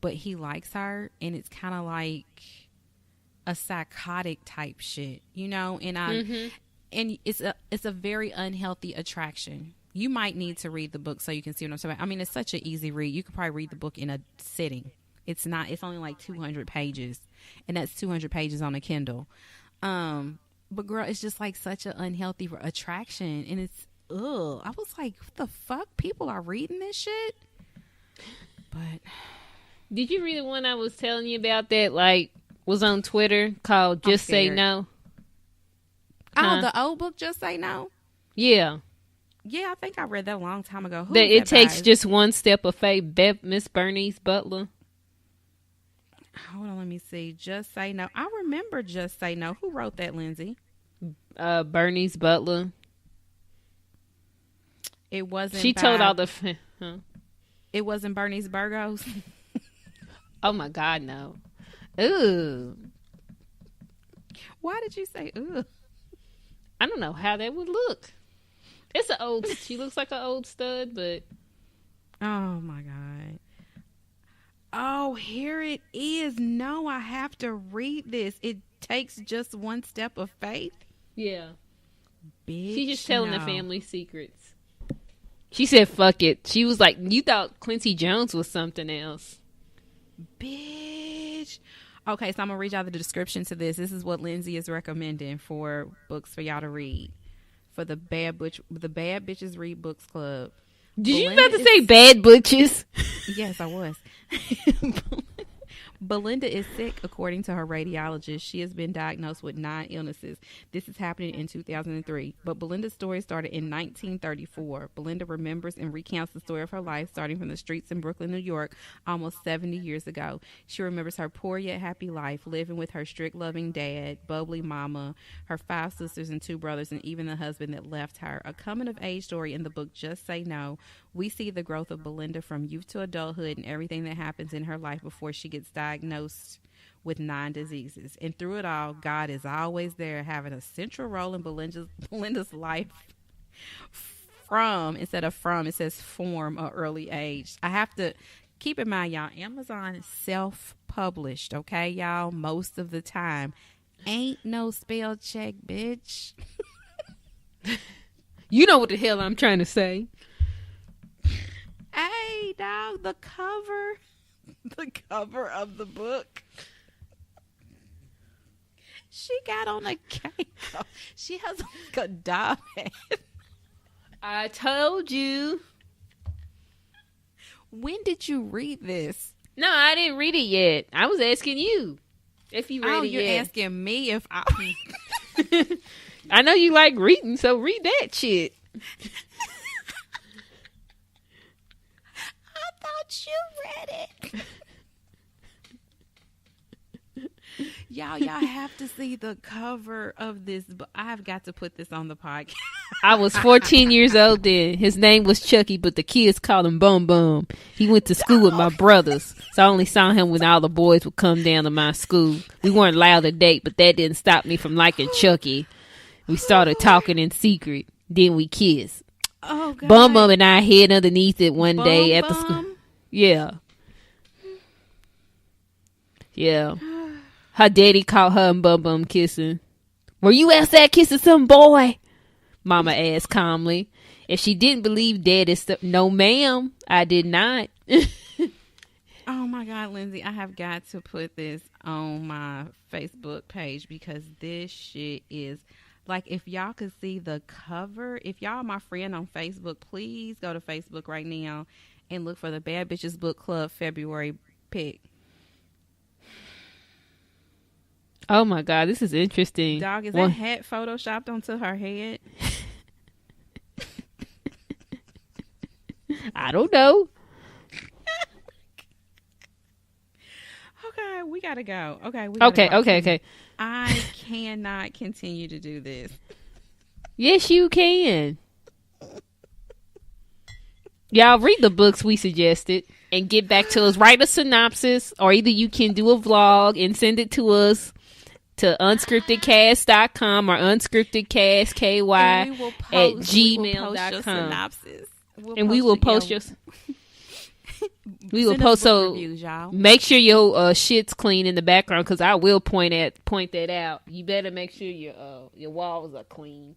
but he likes her, and it's kind of like a psychotic type shit, you know? And and it's a very unhealthy attraction. You might need to read the book so you can see what I'm talking about. I mean, it's such an easy read. You could probably read the book in a sitting. It's only like 200 pages, and that's 200 pages on a Kindle. But girl, it's just like such an unhealthy attraction, and it's ugh. I was like, what the fuck? People are reading this shit? But did you read the one I was telling you about that like was on Twitter called Just Say No? Oh, the old book, Just Say No? Yeah. Yeah, I think I read that a long time ago. That it takes just one step of faith. Miss Bernice Butler. Hold on, let me see. Just Say No. I remember Just Say No. Who wrote that, Lindsay? Bernice Butler. It wasn't. She told all the. It wasn't Bernice Burgos. Oh my God, no. Ooh. Why did you say ooh? I don't know how that would look. It's an old. She looks like an old stud, but. Oh my God. Oh, here it is. No, I have to read this. It takes just one step of faith. Yeah. Bitch, she's just telling the family secrets. She said, fuck it. She was like, you thought Quincy Jones was something else. Bitch. Okay, so I'm going to read y'all the description to this. This is what Lindsay is recommending for books for y'all to read. For the Bad Bitches Read Books Club. Did you about to say Bad Butches? Yes, I was. Belinda is sick, according to her radiologist. She has been diagnosed with 9 illnesses. This is happening in 2003. But Belinda's story started in 1934. Belinda remembers and recounts the story of her life, starting from the streets in Brooklyn, New York, almost 70 years ago. She remembers her poor yet happy life, living with her strict, loving dad, bubbly mama, her 5 sisters and 2 brothers, and even the husband that left her. A coming-of-age story in the book Just Say No. We see the growth of Belinda from youth to adulthood and everything that happens in her life before she gets diagnosed with 9 diseases. And through it all, God is always there, having a central role in Belinda's life it says form or early age. I have to keep in mind, y'all, Amazon is self-published, okay, y'all? Most of the time. Ain't no spell check, bitch. You know what the hell I'm trying to say. Hey, wait, dog. The cover of the book. She got on a cake. She has like a doll head. I told you. When did you read this? No, I didn't read it yet. I was asking you if you read it you're yet. asking me if I... I know you like reading, so read that shit. I thought you read it. Y'all have to see the cover of this book. I've got to put this on the podcast. I was 14 years old then. His name was Chucky, but the kids called him Bum Bum. He went to school with my brothers, so I only saw him when all the boys would come down to my school. We weren't allowed to date, but that didn't stop me from liking Chucky. We started talking in secret. Then we kissed. Oh, God. Bum Bum and I hid underneath it one day at the school. Yeah. Yeah. Her daddy caught her and Bum Bum kissing. Were you outside kissing some boy? Mama asked calmly. If she didn't believe Daddy, no ma'am, I did not. Oh my God, Lindsay, I have got to put this on my Facebook page because this shit is like, if y'all could see the cover, if y'all are my friend on Facebook, please go to Facebook right now and look for the Bad Bitches Book Club February pick. Oh my God, this is interesting. Dog, is that hat photoshopped onto her head? I don't know. Okay, we gotta go. Okay. Okay. I cannot continue to do this. Yes, you can. Y'all read the books we suggested and get back to us. Write a synopsis, or either you can do a vlog and send it to us to unscriptedcast.com or unscriptedcastky@gmail.com. And we will post your... We will post, so reviews, y'all. Make sure your shit's clean in the background, because I will point that out. You better make sure your walls are clean.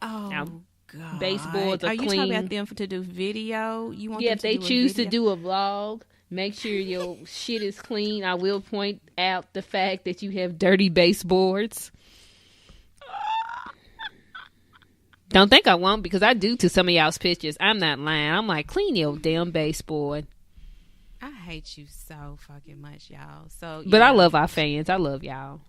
Oh, God. Baseboards are clean. Are you talking about them to do video? You want them if to they do choose to do a vlog, make sure your shit is clean. I will point out the fact that you have dirty baseboards. Don't think I won't, because I do to some of y'all's pictures. I'm not lying. I'm like, clean your damn baseboard. I hate you so fucking much, y'all. But I love our fans. I love y'all.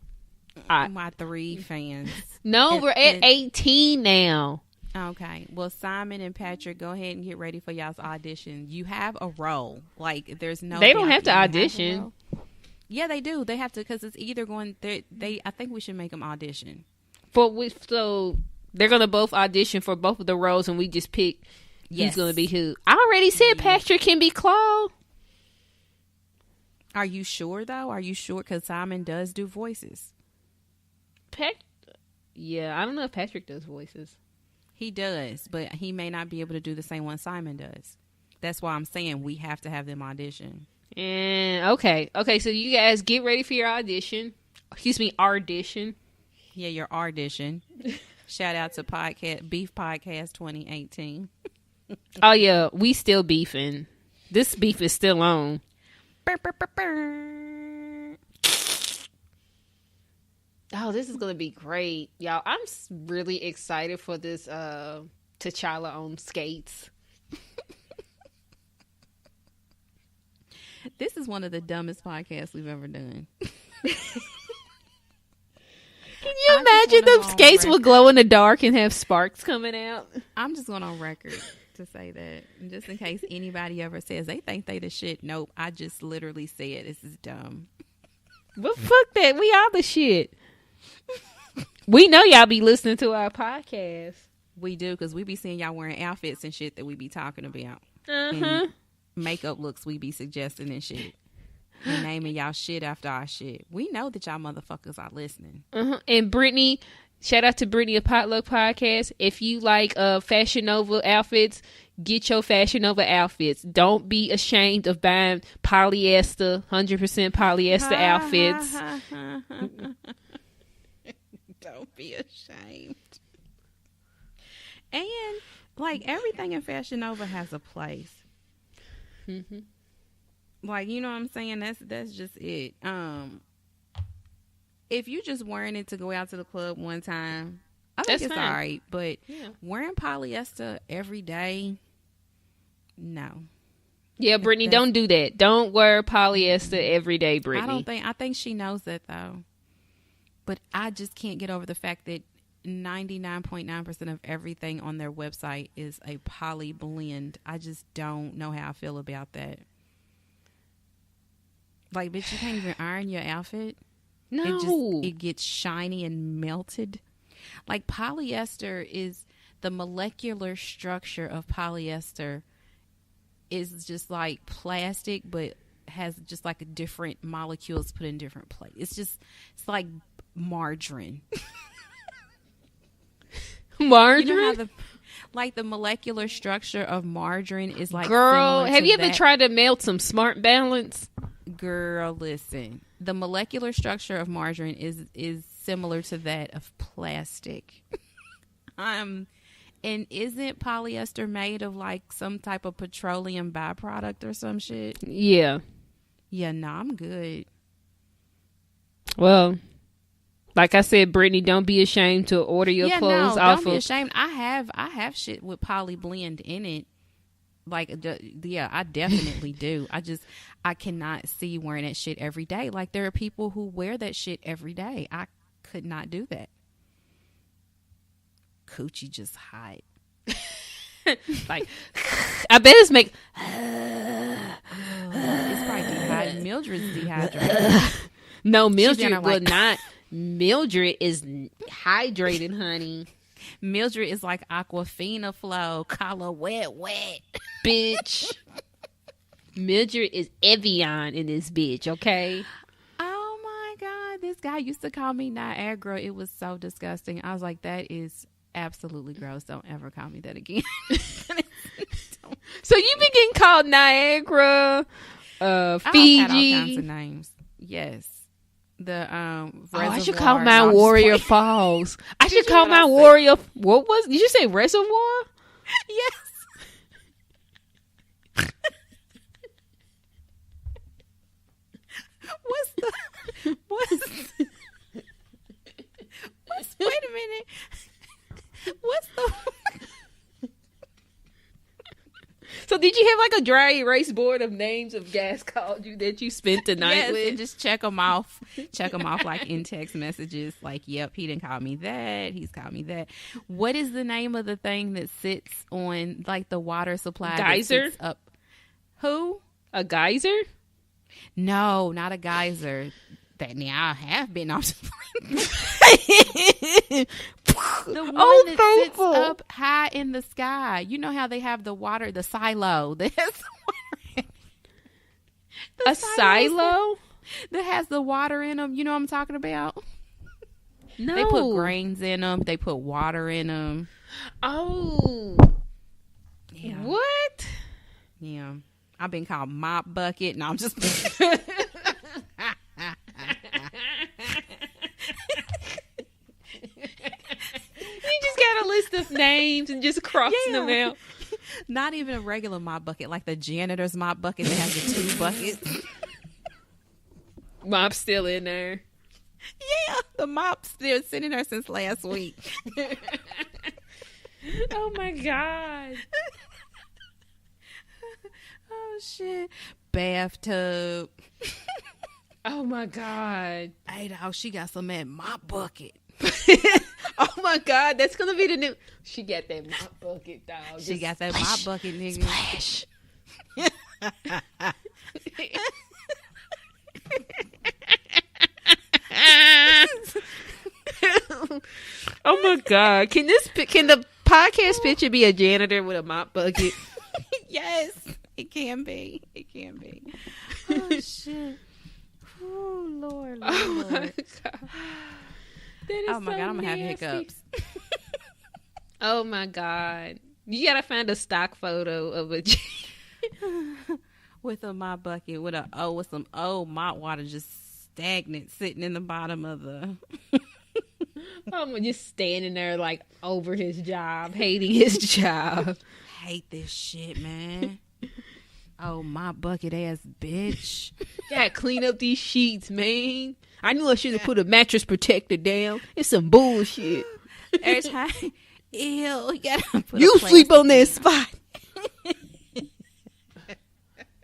My 3 fans. No, we're at 18 now. Okay. Well, Simon and Patrick, go ahead and get ready for y'all's audition. You have a role. Like, there's no... They don't have to audition. Yeah, they do. They have to, because it's either going... I think we should make them audition. So they're going to both audition for both of the roles, and we just pick who's going to be who. I already said Patrick can be Claude. Are you sure, though? Are you sure? Because Simon does do voices. Yeah, I don't know if Patrick does voices. He does, but he may not be able to do the same one Simon does. That's why I'm saying we have to have them audition. And okay, so you guys get ready for your audition. Excuse me, audition. Yeah, your audition. Shout out to Beef Podcast 2018. Oh yeah, we still beefing. This beef is still on. Oh, this is gonna be great, y'all. I'm really excited for this T'Challa on skates. This is one of the dumbest podcasts we've ever done. Can you imagine them skates will glow in the dark and have sparks coming out? I'm just going on record to say that. And just in case anybody ever says they think they the shit. Nope. I just literally said this is dumb. But fuck that. We all the shit. We know y'all be listening to our podcast. We do, because we be seeing y'all wearing outfits and shit that we be talking about. And makeup looks we be suggesting and shit. And naming y'all shit after our shit. We know that y'all motherfuckers are listening. And Brittany, shout out to Brittany of Potluck Podcast. If you like Fashion Nova outfits, get your Fashion Nova outfits. Don't be ashamed of buying polyester, 100% polyester outfits. Don't be ashamed. And like everything in Fashion Nova has a place. Mm-hmm. Like, you know what I'm saying? That's just it. If you just wearing it to go out to the club one time, I think it's all right. But wearing polyester every day, no. Yeah, Brittany, don't do that. Don't wear polyester every day, Brittany. I think she knows that though. But I just can't get over the fact that 99.9% of everything on their website is a poly blend. I just don't know how I feel about that. Like, bitch, you can't even iron your outfit. No. It gets shiny and melted. Like, polyester is, the molecular structure of polyester is just like plastic, but has just like a different molecules put in different places. It's like margarine. Margarine? You know how the molecular structure of margarine is like. Girl, have you ever tried to melt some Smart Balance? Girl, listen. The molecular structure of margarine is similar to that of plastic. And isn't polyester made of like some type of petroleum byproduct or some shit? Yeah. Yeah, no, I'm good. Well, like I said, Brittany, don't be ashamed to order your clothes off don't be ashamed. I have shit with poly blend in it. Like, yeah, I definitely do. I cannot see wearing that shit every day. Like, there are people who wear that shit every day. I could not do that. Coochie just hot. Like, I bet it's it's probably dehydrated. Mildred's dehydrated. No, Mildred will not. Mildred is hydrated, honey. Mildred is like Aquafina flow, collar wet, bitch. Mildred is Evian in this bitch, okay? Oh my God, this guy used to call me Niagara. It was so disgusting. I was like, that is absolutely gross. Don't ever call me that again. So you've been getting called Niagara, Fiji. I've had all kinds of names. Yes. The I should call my Warrior Falls. I should call my Warrior. What was? Did you say Reservoir? Yes. Wait a minute. What's the? So did you have like a dry erase board of names of guys called you that you spent the night with? And just check them off. Check them off like in text messages. Like, yep, he didn't call me that. He's called me that. What is the name of the thing that sits on like the water supply? Geyser? Up? Who? A geyser? No, not a geyser. That now I have been off the one that sits up high in the sky. You know how they have the water, the silo that has the water in it. A silo that has the water in them. You know what I'm talking about? No. They put grains in them. They put water in them. Oh. Yeah. What? Yeah. I've been called mop bucket. No, I'm just... You just got a list of names and just crossing them out. Not even a regular mop bucket, like the janitor's mop bucket that has the 2 buckets. Mop's still in there. Yeah, the mop's still sitting there since last week. Oh my God. Oh shit. Bathtub. Oh my God. Hey dog, she got some mad mop bucket. Oh my God, that's gonna be the new. She got that mop bucket, dog. She got that mop bucket, nigga. Splash. Oh my God, can the podcast picture be a janitor with a mop bucket? Yes, it can be. It can be. Oh shit. Oh Lord. Oh my God. Oh my God, I'm gonna have hiccups. Oh my God. You gotta find a stock photo of a with a mop bucket with some old mop water just stagnant sitting in the bottom of the I'm just standing there like over his job, hating his job. Hate this shit, man. Oh, my bucket ass bitch. Gotta clean up these sheets, man. I knew I should have put a mattress protector down. It's some bullshit. Every time, ew, you gotta put You a sleep on that plastic spot.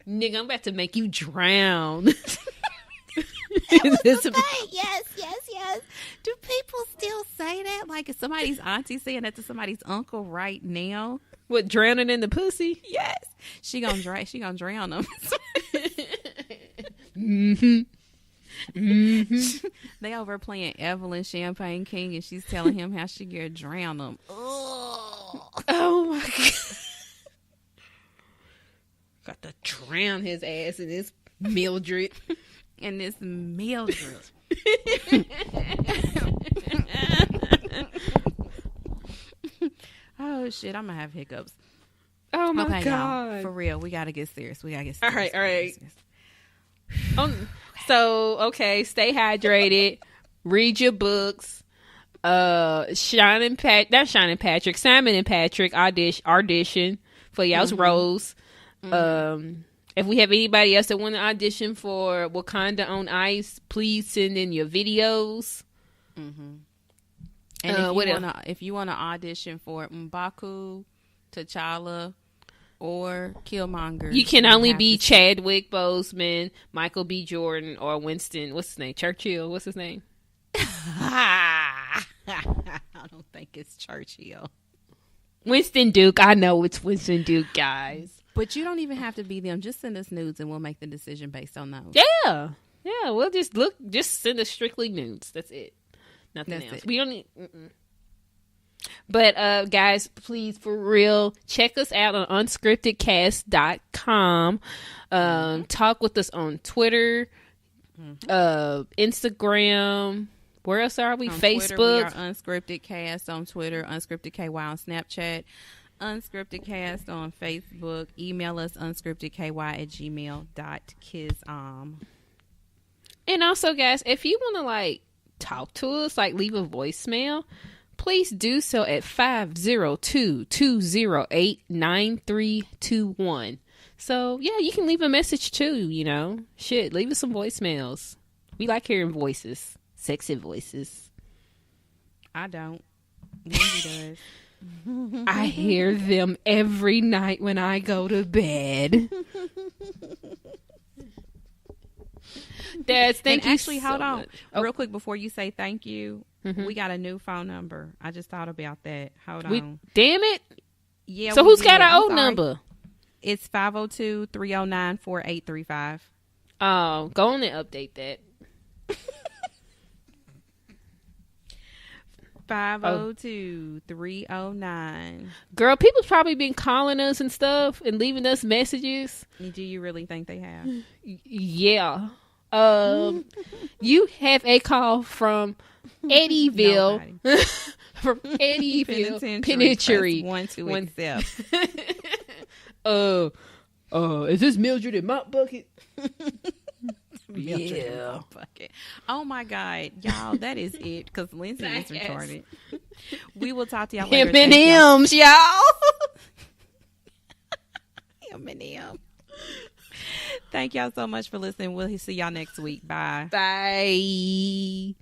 Nigga, I'm about to make you drown. yes. Do people still say that? Like, is somebody's auntie saying that to somebody's uncle right now? What, drowning in the pussy? Yes. She gonna drown them. They over playing Evelyn Champagne King, and she's telling him how she gonna drown them. Oh my god! Got to drown his ass in this Mildred. And this Mildred. Oh shit! I'm gonna have hiccups. Oh my okay, god! Y'all, for real, we gotta get serious. All right. Okay, stay hydrated. Read your books. Simon and Patrick audition for y'all's roles. If we have anybody else that want to audition for Wakanda on Ice, please send in your videos. And if you want to audition for M'Baku, T'Challa, or Killmonger, you can only be Chadwick Boseman, Michael B. Jordan, or Winston. What's his name? Churchill. What's his name? I don't think it's Churchill. Winston Duke. I know it's Winston Duke, guys. But you don't even have to be them. Just send us nudes, and we'll make the decision based on those. Yeah. We'll just send us strictly nudes. That's it. Nothing else. We don't need. But guys, please, for real, check us out on unscriptedcast.com. Talk with us on Twitter, Instagram. Where else are we? On Facebook. Twitter, we are Unscripted Cast on Twitter, Unscripted KY on Snapchat, Unscripted Cast on Facebook. Email us unscriptedky@gmail.com. And also, guys, if you want to talk to us, leave a voicemail, please do so at 502-208-9321. So yeah, you can leave a message too. Leave us some voicemails. We like hearing voices, sexy voices. I don't. Wendy does. I hear them every night when I go to bed. Thank you. Actually, hold on. Much. Real quick before you say thank you, we got a new phone number. I just thought about that. Hold on. Damn it. Yeah. So who's got our old number? It's 502-309-4835. Oh, go on and update that. 502-309. Girl, people's probably been calling us and stuff and leaving us messages. Do you really think they have? Yeah. You have a call from Eddyville. From Eddyville Penitentiary. One to accept. Is this Mildred in my bucket? Yeah. Bucket. Oh my God, y'all, that is it. Because Lindsay is retarded. We will talk to y'all later. M&M's, y'all. M&M. Thank y'all so much for listening. We'll see y'all next week. Bye. Bye.